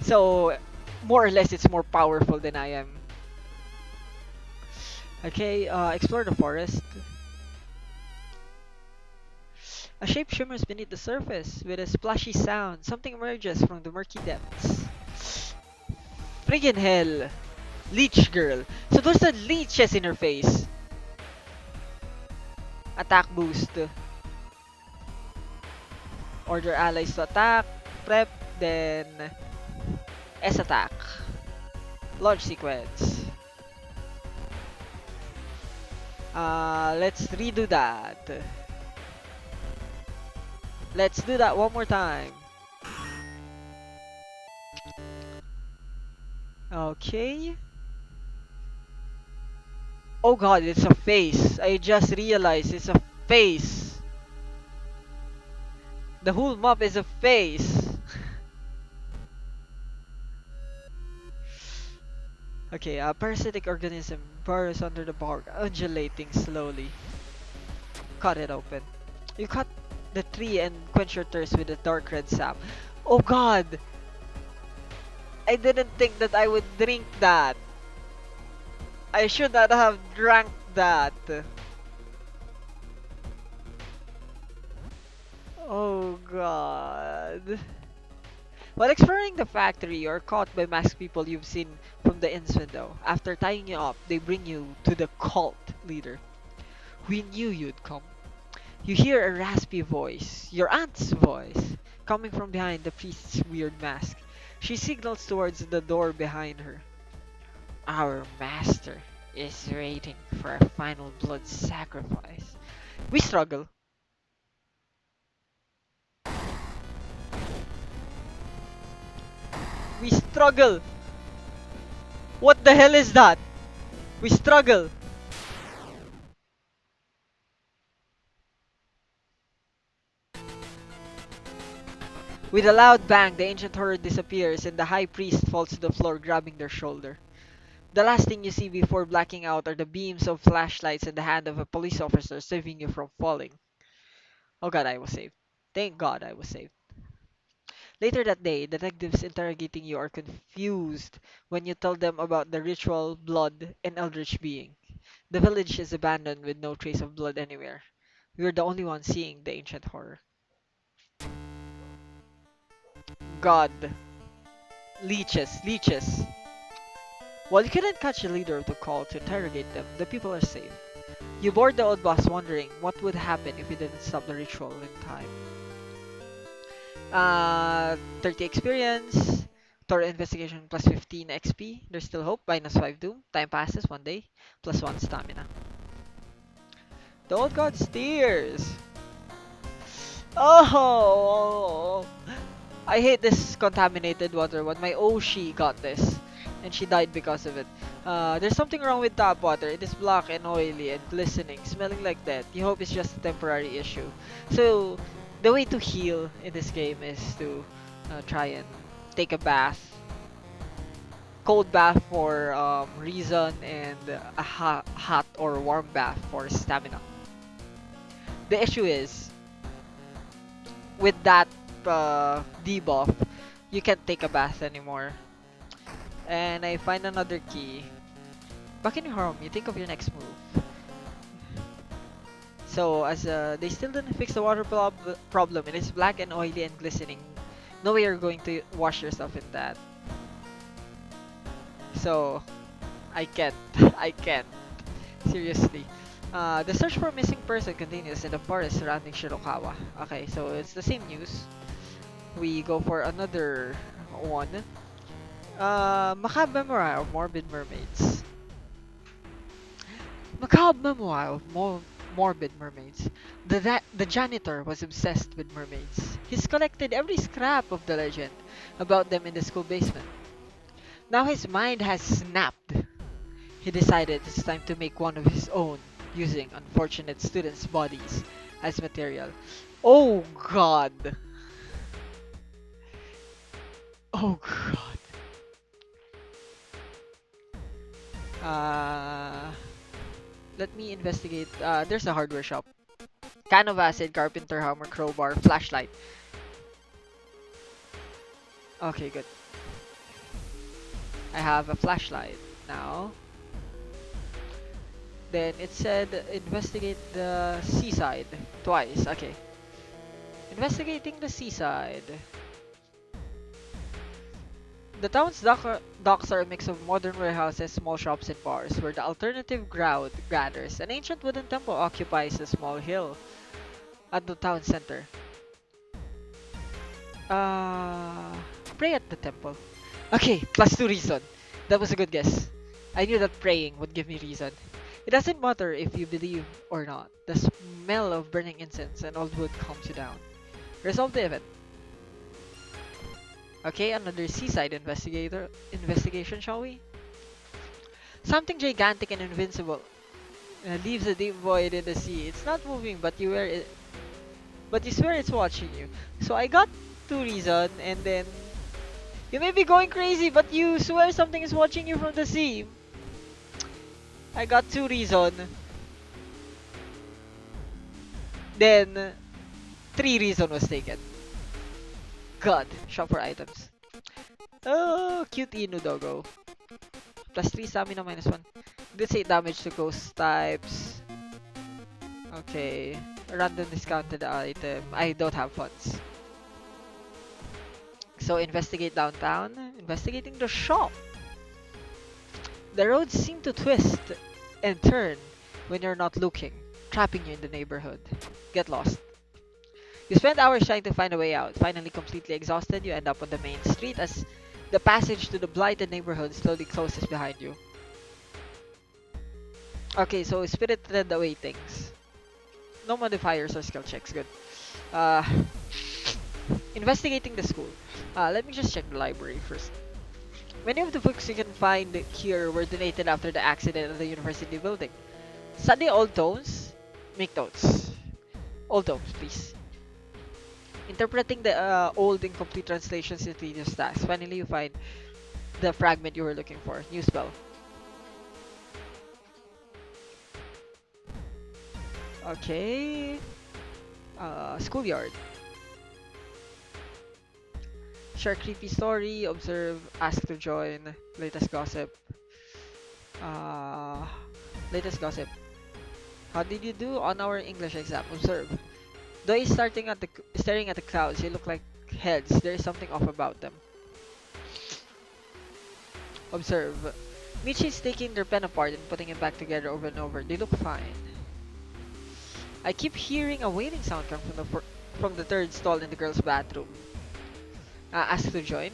So, more or less, it's more powerful than I am. Okay, explore the forest. A shape shimmers beneath the surface. With a splashy sound, something emerges from the murky depths. Friggin' hell! Leech girl. So there's a leeches in her face. Attack boost. Order allies to attack. Prep, then S attack. Launch sequence. Let's redo that. Let's do that one more time. Okay. Oh god, it's a face. I just realized it's a face. The whole map is a face. Okay, a parasitic organism burrows under the bark, undulating slowly. Cut it open. You cut the tree and quench your thirst with a dark red sap. Oh god! I didn't think that I would drink that. I should not have drank that. Oh god. While exploring the factory, you're caught by masked people you've seen from the inn's window. After tying you up, they bring you to the cult leader. We knew you'd come. You hear a raspy voice, your aunt's voice, coming from behind the priest's weird mask. She signals towards the door behind her. Our master is waiting for a final blood sacrifice. We struggle. We struggle. What the hell is that? We struggle. With a loud bang, the ancient horror disappears and the high priest falls to the floor, grabbing their shoulder. The last thing you see before blacking out are the beams of flashlights in the hand of a police officer saving you from falling. Oh god, I was saved. Thank god I was saved. Later that day, detectives interrogating you are confused when you tell them about the ritual, blood, and eldritch being. The village is abandoned with no trace of blood anywhere. We're the only ones seeing the ancient horror. God. Leeches, leeches. While you couldn't catch the leader of the cult to interrogate them, the people are safe. You board the old bus wondering what would happen if you didn't stop the ritual in time. 30 experience, Thorough investigation plus 15 XP. There's still hope. Minus 5 doom. Time passes 1 day. Plus 1 stamina. The old god steers. Oh! I hate this contaminated water one. My Oshi got this, and she died because of it. There's something wrong with tap water. It is black and oily and glistening, smelling like that. You hope it's just a temporary issue. So, the way to heal in this game is to try and take a bath. Cold bath for reason, and a hot or warm bath for stamina. The issue is, with that debuff, you can't take a bath anymore. And I find another key. Back in your home, you think of your next move. So, as they still didn't fix the water problem, it is black and oily and glistening. No way you're going to wash yourself in that. So, I can't. I can't. Seriously. The search for a missing person continues in the forest surrounding Shirokawa. Okay, so it's the same news. We go for another one. Macabre Memoir of Morbid Mermaids. Macabre Memoir of Morbid Mermaids. The janitor was obsessed with mermaids. He's collected every scrap of the legend about them in the school basement. Now his mind has snapped. He decided it's time to make one of his own, using unfortunate students' bodies as material. Oh god! Oh god. Uh, Let me investigate. There's a hardware shop. Can of acid, carpenter hammer, crowbar, flashlight. Okay, good. I have a flashlight now. Then it said investigate the seaside twice. Okay. Investigating the seaside. The town's docks are a mix of modern warehouses, small shops, and bars, where the alternative crowd gathers. An ancient wooden temple occupies a small hill at the town center. Uh, Pray at the temple. Okay, plus 2 reason. That was a good guess. I knew that praying would give me reason. It doesn't matter if you believe or not. The smell of burning incense and old wood calms you down. Resolve the event. Okay, another seaside investigation, shall we? Something gigantic and invincible leaves a deep void in the sea. It's not moving, but you swear it's watching you. So I got 2 reason, and then you may be going crazy, but you swear something is watching you from the sea. I got 2 reason. Then 3 reason was taken. God, shop for items. Oh, cute Inu doggo. Plus 3 stamina, minus 1. This 8 damage to ghost types. Okay. Random discounted item. I don't have funds. So investigate downtown. Investigating the shop. The roads seem to twist and turn when you're not looking, trapping you in the neighborhood. Get lost. You spend hours trying to find a way out. Finally, completely exhausted, you end up on the main street as the passage to the blighted neighborhood slowly closes behind you. Okay, so spirit led away things. No modifiers or skill checks. Good. Uh, Investigating the school. Let me just check the library first. Many of the books you can find here were donated after the accident at the university building. Study old tomes. Make notes. Old tomes, please. Interpreting the old incomplete translations into tedious tasks. Finally, you find the fragment you were looking for. New spell. Okay. Schoolyard. Share creepy story, observe, ask to join, latest gossip. Uh, latest gossip. How did you do on our English exam? Observe. Though he's staring at the clouds, they look like heads. There is something off about them. Observe. Michi's taking their pen apart and putting it back together over and over. They look fine. I keep hearing a wailing sound come from the third stall in the girls' bathroom. Ask to join.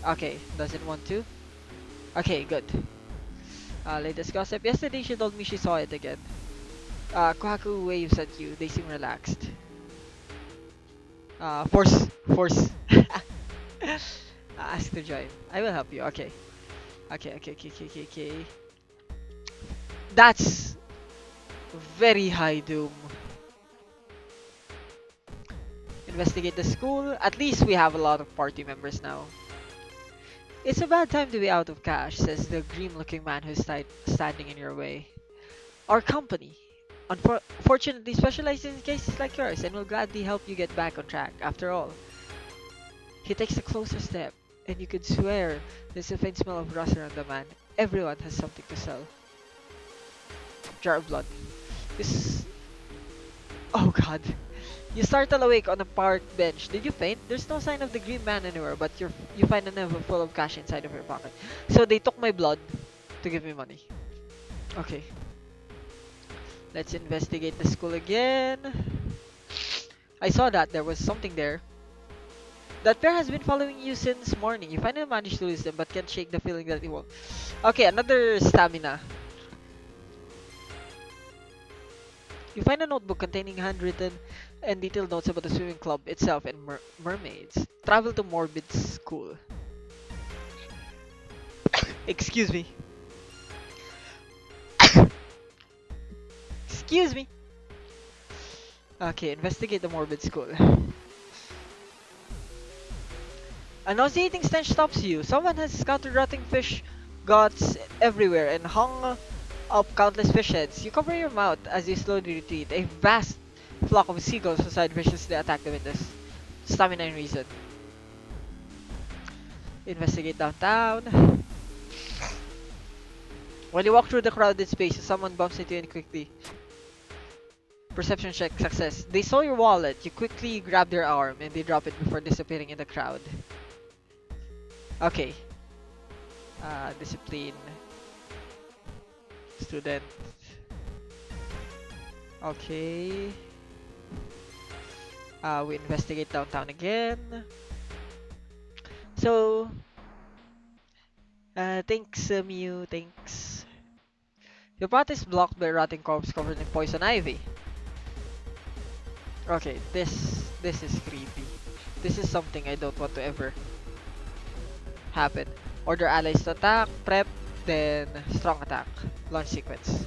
Okay, doesn't want to. Okay, good. Latest gossip. Yesterday she told me she saw it again. Kohaku waves at you. They seem relaxed. Force. Ask to join. I will help you. Okay. Okay. That's very high doom. Investigate the school. At least we have a lot of party members now. It's a bad time to be out of cash, says the grim-looking man who's standing in your way. Our company, unfortunately, specializes in cases like yours and will gladly help you get back on track. After all, he takes a closer step, and you could swear there's a faint smell of rust around the man. Everyone has something to sell. Jar of blood. This. Oh God. You startle awake on a park bench. Did you faint? There's no sign of the green man anywhere, but you find an envelope full of cash inside of your pocket. So they took my blood to give me money. Okay. Let's investigate the school again. I saw that there was something there. That pair has been following you since morning. You finally managed to lose them, but can't shake the feeling that it won't. Okay, another stamina. You find a notebook containing handwritten and detailed notes about the swimming club itself and mermaids. Travel to Morbid School. Excuse me. Excuse me. Okay, investigate the Morbid School. A nauseating stench stops you. Someone has scattered rotting fish guts everywhere and hung up countless fish heads. You cover your mouth as you slowly retreat. A vast flock of seagulls beside viciously attack the windows. Stamina and reason. Investigate downtown. When you walk through the crowded spaces, someone bumps into you and quickly. Perception check success. They saw your wallet. You quickly grab their arm and they drop it before disappearing in the crowd. Okay. Discipline. Student. Okay. We investigate downtown again. So, thanks, Mew. Thanks. Your path is blocked by a rotting corpse covered in poison ivy. Okay, this is creepy. This is something I don't want to ever happen. Order allies to attack, prep, then strong attack. Launch sequence.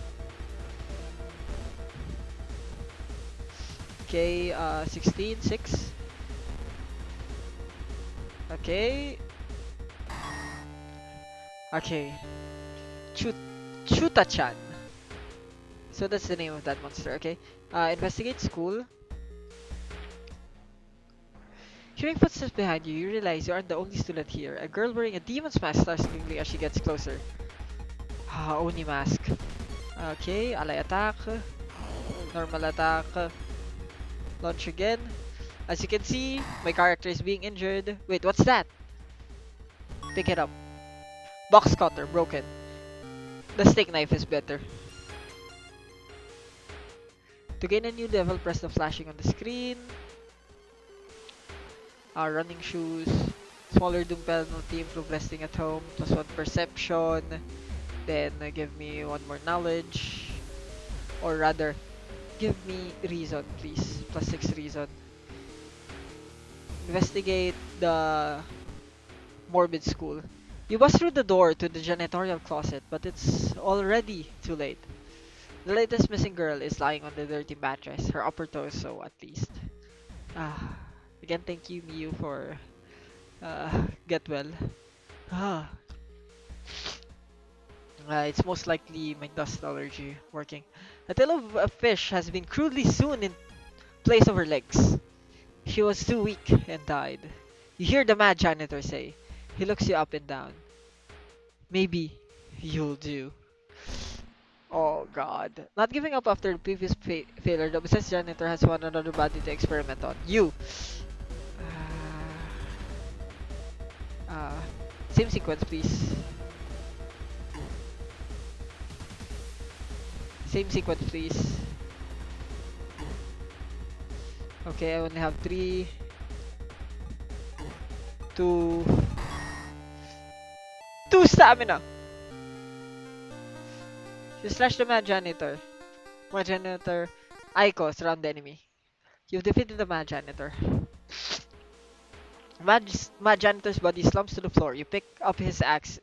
Okay, 16, 6. Okay. Okay. Chuta-chan. So that's the name of that monster, okay? Investigate school. Hearing footsteps behind you, you realize you aren't the only student here. A girl wearing a demon's mask starts giggling as she gets closer. Oni mask. Okay, ally attack. Normal attack. Launch again. As you can see, my character is being injured. Wait, what's that? Pick it up. Box cutter, broken. The steak knife is better. To gain a new level, press the flashing on the screen. Running shoes. Smaller doom penalty, improve resting at home. +1 perception. Then give me 1 more knowledge. Or rather, give me reason, please. +6 reason. Investigate the morbid school. You bust through the door to the janitorial closet, but it's already too late. The latest missing girl is lying on the dirty mattress, her upper torso at least. Again, thank you, Miyu, for get well. Ah, it's most likely my dust allergy working. A tail of a fish has been crudely sewn in place of her legs. She was too weak and died. You hear the mad janitor say. He looks you up and down. Maybe you'll do. Oh god. Not giving up after the previous failure, the obsessed janitor has found another body to experiment on. You! Uh, uh, same sequence, please. Same sequence, please. Okay, I only have 3, 2, 2 stamina! You slash the mad janitor. Mad janitor, Aiko, surround the enemy. You've defeated the mad janitor. Mad janitor's body slumps to the floor. You pick up his axe.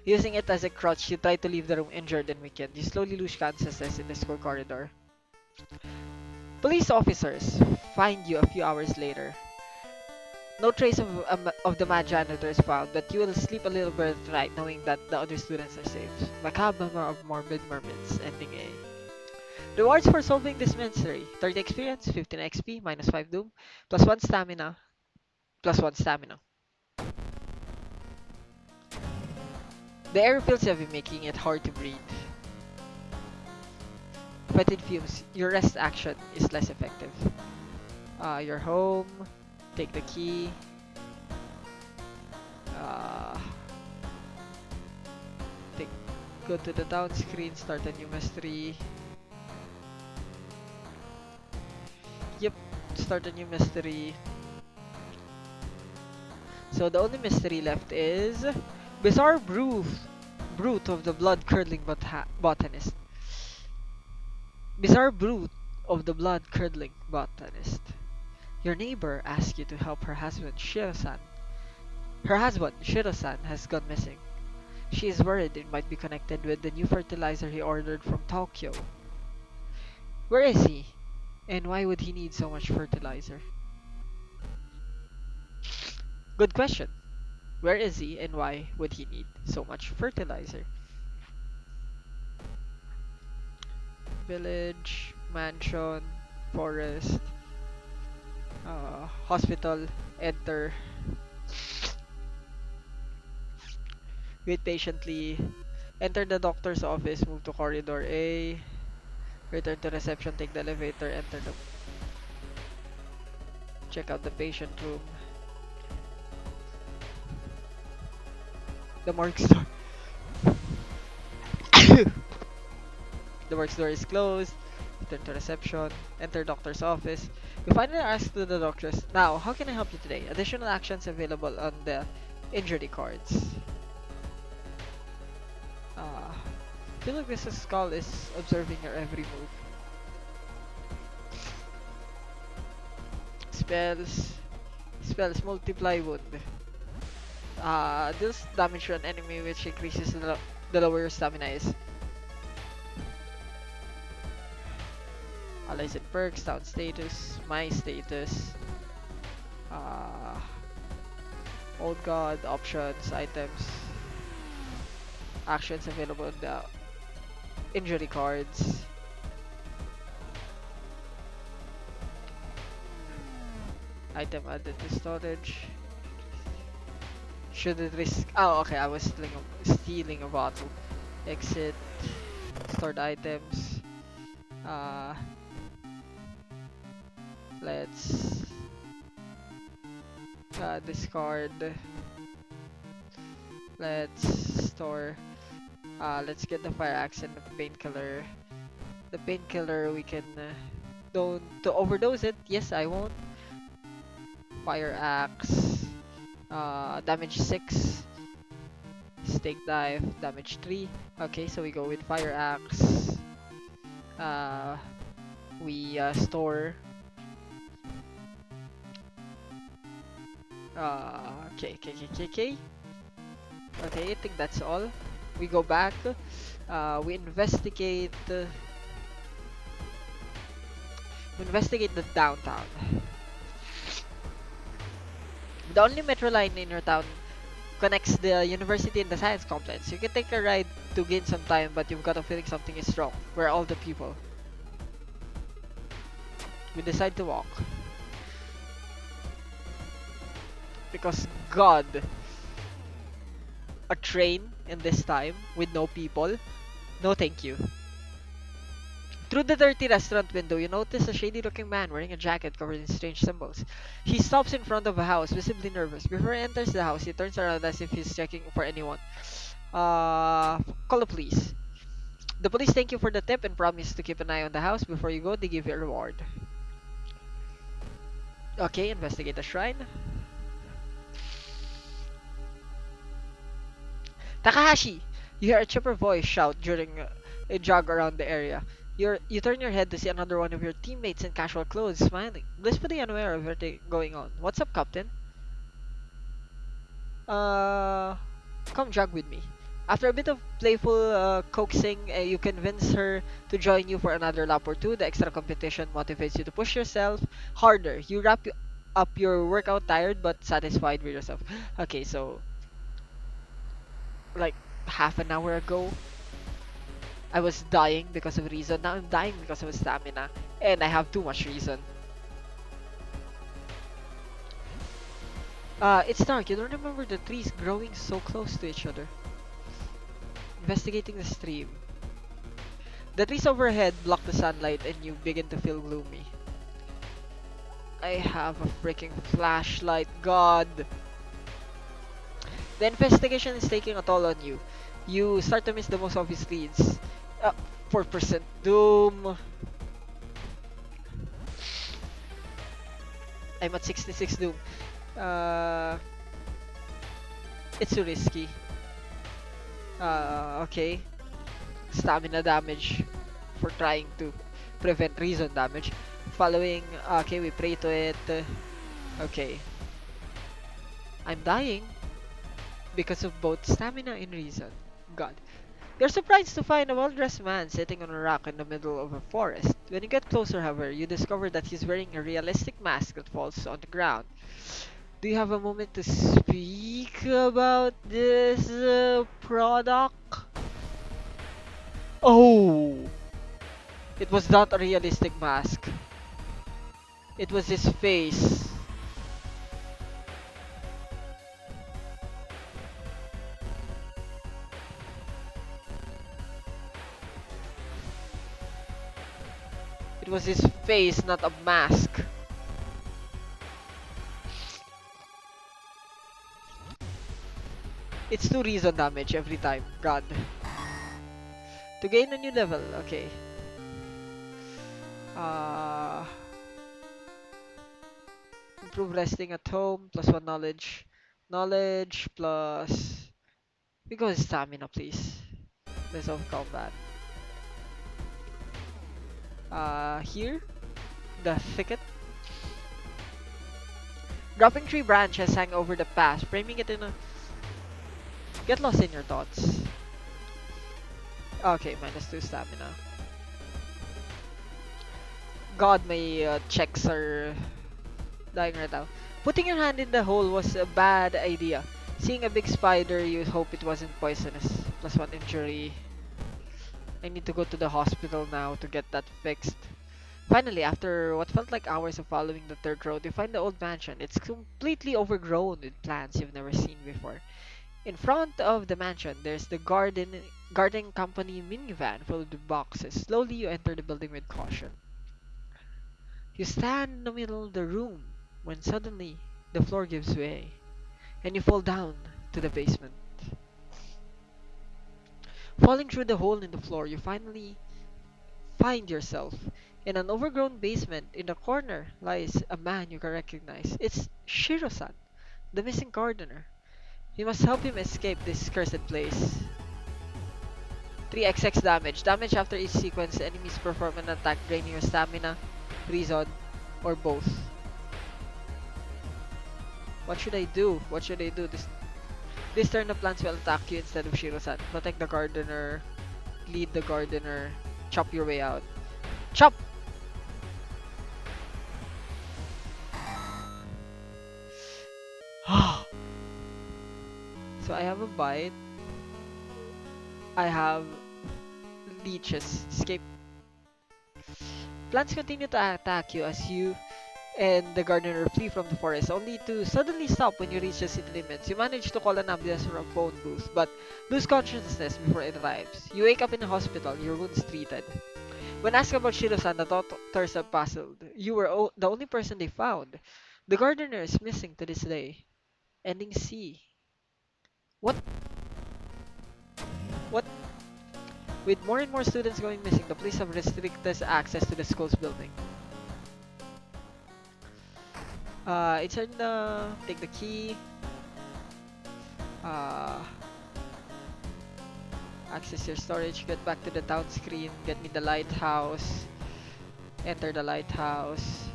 Using it as a crutch, you try to leave the room injured and weakened. You slowly lose consciousness in the square corridor. Police officers find you a few hours later. No trace of the mad janitor is found, but you will sleep a little bit tonight knowing that the other students are safe. Macabre of morbid mermaids, ending A. Rewards for solving this mystery: 30 experience, 15 XP, minus 5 doom, plus 1 stamina, plus 1 stamina. The air feels heavy, making it hard to breathe. Fetid fumes, your rest action is less effective. You're home, take the key. Uh, take, go to the town screen, start a new mystery. Yep, start a new mystery. So the only mystery left is Bizarre Brute of the Blood-Curdling Botanist. Bizarre Brute of the Blood-Curdling Botanist. Your neighbor asks you to help her husband, Shiro-san. Her husband, Shiro-san, has gone missing. She is worried it might be connected with the new fertilizer he ordered from Tokyo. Where is he? And why would he need so much fertilizer? Good question. Where is he and why would he need so much fertilizer? Village, mansion, forest, hospital, enter. Wait patiently. Enter the doctor's office, move to corridor A. Return to reception, take the elevator, enter the... Check out the patient room. The morgue door. The morgue door is closed. Return to reception, enter doctor's office. You finally ask to the doctors, now, how can I help you today? Additional actions available on the injury cards. I feel like this skull is observing your every move. Spells multiply wound. Deals damage to an enemy which increases the lower your stamina is. Allies and perks, town status, my status. Old god, options, items, actions available in the injury cards. Item added to storage. Should it risk? Oh, okay. I was stealing a bottle. Exit. Stored items. Let's discard. Let's store. Let's get the fire axe and the painkiller. The painkiller we can don't to overdose it. Yes, I won't. Fire axe. Damage 6. Stake dive, damage 3. Okay, so we go with fire axe. We store. Okay. Okay, I think that's all. We go back. We investigate. We investigate the downtown. The only metro line in your town connects the university and the science complex. You can take a ride to gain some time, but you've got a feeling something is wrong. Where are all the people? We decide to walk. Because God, a train in this time with no people? No thank you. Through the dirty restaurant window, you notice a shady-looking man wearing a jacket covered in strange symbols. He stops in front of a house, visibly nervous. Before he enters the house, he turns around as if he's checking for anyone. Call the police. The police thank you for the tip and promise to keep an eye on the house. Before you go, they give you a reward. Okay, investigate the shrine. Takahashi! You hear a chipper voice shout during a jog around the area. You turn your head to see another one of your teammates in casual clothes smiling, blissfully unaware of everything going on. What's up, Captain? Uh, Come jog with me. After a bit of playful coaxing, you convince her to join you for another lap or two. The extra competition motivates you to push yourself harder. You wrap up your workout tired but satisfied with yourself. Okay, so like half an hour ago, I was dying because of reason. Now I'm dying because of stamina, and I have too much reason. It's dark. You don't remember the trees growing so close to each other. Investigating the stream. The trees overhead block the sunlight and you begin to feel gloomy. I have a freaking flashlight, god! The investigation is taking a toll on you. You start to miss the most obvious leads. 4% doom. I'm at 66 doom. Uh, it's too risky. Okay. Stamina damage for trying to prevent reason damage. Following, okay, we pray to it. Okay. I'm dying because of both stamina and reason. God. You're surprised to find a well-dressed man sitting on a rock in the middle of a forest. When you get closer, however, you discover that he's wearing a realistic mask that falls on the ground. Do you have a moment to speak about this product? Oh! It was not a realistic mask. It was his face. It was his face, not a mask. It's 2 reason damage every time. God. To gain a new level, okay. Uh, Improve resting at home, plus 1 knowledge. Knowledge plus... We go with stamina, please. Less of combat. Here, the thicket. Dropping tree branches hang over the path, framing it in a... Get lost in your thoughts. Okay, minus 2 stamina. God, my checks are dying right now. Putting your hand in the hole was a bad idea. Seeing a big spider, you hope it wasn't poisonous. Plus 1 injury. I need to go to the hospital now to get that fixed. Finally, after what felt like hours of following the third road, you find the old mansion. It's completely overgrown with plants you've never seen before. In front of the mansion, there's the garden company minivan filled with boxes. Slowly, you enter the building with caution. You stand in the middle of the room when suddenly the floor gives way and you fall down to the basement. Falling through the hole in the floor, you finally find yourself in an overgrown basement. In the corner lies a man you can recognize. It's Shiro-san, the missing gardener. You must help him escape this cursed place. 3xx damage. Damage after each sequence. Enemies perform an attack draining your stamina, reason, or both. What should I do? What should I do? This turn the plants will attack you instead of Shiro-san. Protect the gardener. Lead the gardener. Chop your way out. Chop! So I have a bite. I have leeches. Escape. Plants continue to attack you as you and the gardener flee from the forest, only to suddenly stop when you reach the city limits. You manage to call an ambulance from a phone booth, but lose consciousness before it arrives. You wake up in a hospital, your wounds treated. When asked about Shiro-san, the doctors are puzzled. You were the only person they found. The gardener is missing to this day. Ending C. What? What? With more and more students going missing, the police have restricted access to the school's building. Insert take the key. Uh, access your storage. Get back to the town screen. Get me the lighthouse. Enter the lighthouse.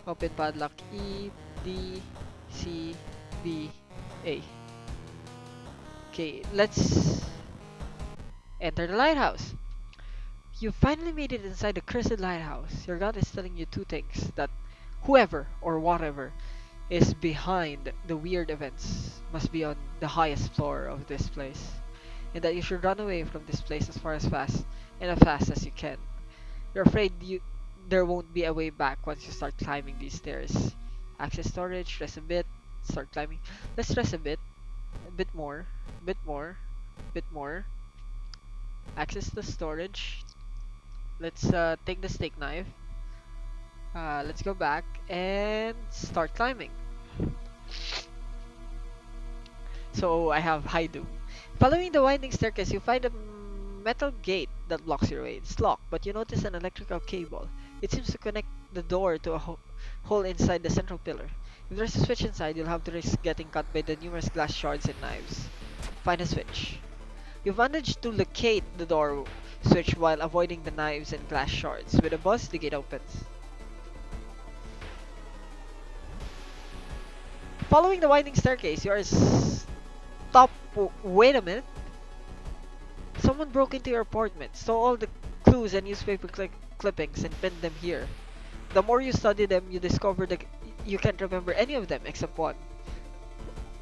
Open padlock E, D, C, B, A. Okay, let's enter the lighthouse. You finally made it inside the cursed lighthouse. Your god is telling you two things: that whoever or whatever is behind the weird events must be on the highest floor of this place, and that you should run away from this place as fast as you can. You're afraid there won't be a way back once you start climbing these stairs. Access storage, rest a bit, start climbing. Let's rest a bit more, bit more, bit more. Access the storage. Let's take the steak knife. Let's go back and start climbing. So I have Haidu. Following the winding staircase, you find a metal gate that blocks your way. It's locked, but you notice an electrical cable. It seems to connect the door to a hole inside the central pillar. If there's a switch inside, you'll have to risk getting cut by the numerous glass shards and knives. Find a switch. You've managed to locate the door switch while avoiding the knives and glass shards. With a buzz, the gate opens. Following the winding staircase, you are stopped. Wait a minute. Someone broke into your apartment, stole all the clues and newspaper clippings, and pinned them here. The more you study them, you discover that you can't remember any of them except one.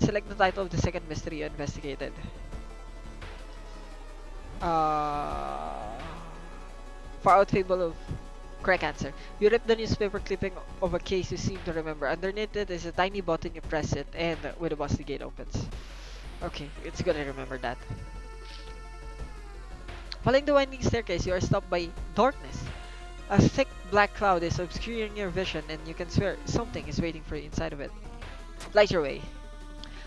Select the title of the second mystery you investigated. Uh, Far Out Fable of Correct answer. You rip the newspaper clipping of a case you seem to remember. Underneath it is a tiny button. You press it, and with a buzz, the gate opens. Okay, it's gonna remember that. Following the winding staircase, you are stopped by darkness. A thick black cloud is obscuring your vision, and you can swear something is waiting for you inside of it. Light your way.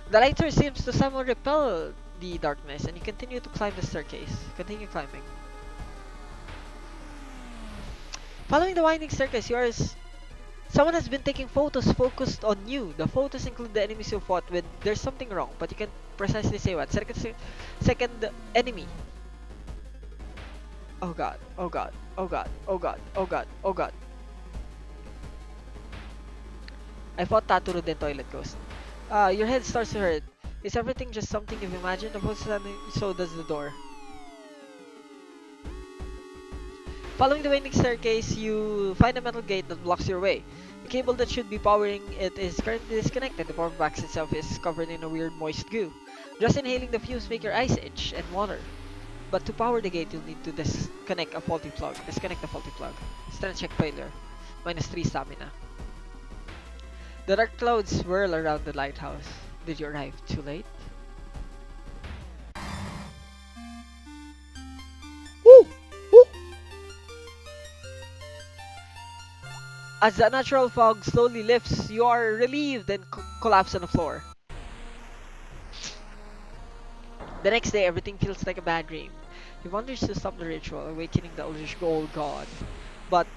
The light source seems to somehow repel the darkness, and you continue to climb the staircase. Continue climbing. Following the winding staircase, someone has been taking photos focused on you. The photos include the enemies you fought with. There's something wrong, but you can't precisely say what. Second enemy. Oh god, oh god, oh god, oh god, oh god, oh god. I fought Taturu the toilet ghost. Your head starts to hurt. Is everything just something you've imagined? So does the door. Following the winding staircase, you find a metal gate that blocks your way. The cable that should be powering it is currently disconnected. The power box itself is covered in a weird moist goo. Just inhaling the fumes make your eyes itch and water. But to power the gate, you'll need to disconnect a faulty plug. Disconnect the faulty plug. Strength check failure. -3 stamina. The dark clouds swirl around the lighthouse. Did you arrive too late? Woo! Woo! As the natural fog slowly lifts, you are relieved and collapse on the floor. The next day, everything feels like a bad dream. He wanders to stop the ritual, awakening the Elvish Gold God. But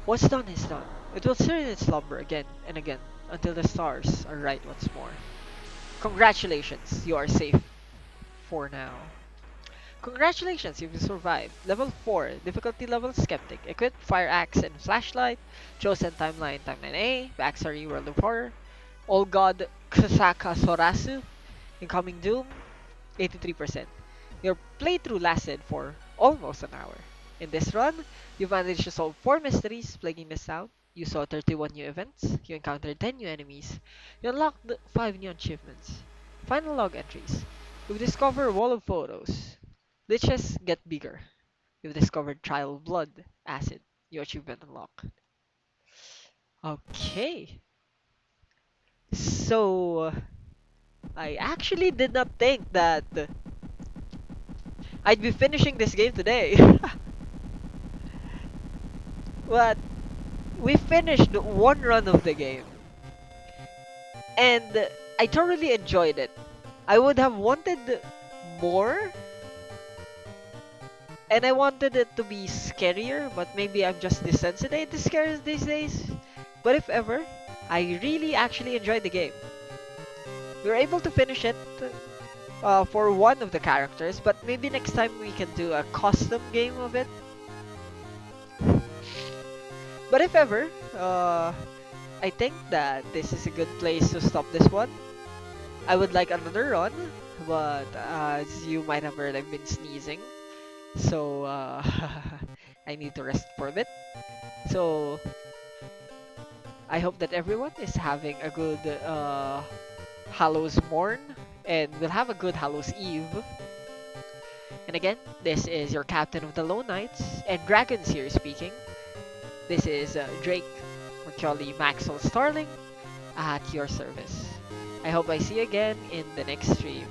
what's done is done. It will sit in its slumber again and again until the stars are right once more. Congratulations, you are safe for now. Congratulations, you've survived. Level 4, difficulty level Skeptic. Equipped Fire Axe and Flashlight. Chosen Timeline, Timeline A. Backstory, World of Horror. All God Kusaka Sorasu. Incoming Doom, 83%. Your playthrough lasted for almost an hour. In this run, you managed to solve 4 mysteries plaguing the south. You saw 31 new events. You encountered 10 new enemies. You unlocked 5 new achievements. Final log entries. You've discovered a wall of photos. Liches get bigger. You've discovered trial of blood, acid. New achievement unlocked. Okay. So, I actually did not think that I'd be finishing this game today. But we finished one run of the game, and I thoroughly enjoyed it. I would have wanted more, and I wanted it to be scarier, but maybe I'm just desensitized to scares these days. But if ever, I really actually enjoyed the game. We were able to finish it for one of the characters, but maybe next time we can do a custom game of it. But if ever, I think that this is a good place to stop this one. I would like another run, but as you might have heard, I've been sneezing, so I need to rest for a bit. So I hope that everyone is having a good Hallows morn, and we'll have a good Hallows Eve. And again, this is your Captain of the Lone Knights, and Dragonseer speaking. This is Drake, Mercurially Maxwell Starling, at your service. I hope I see you again in the next stream.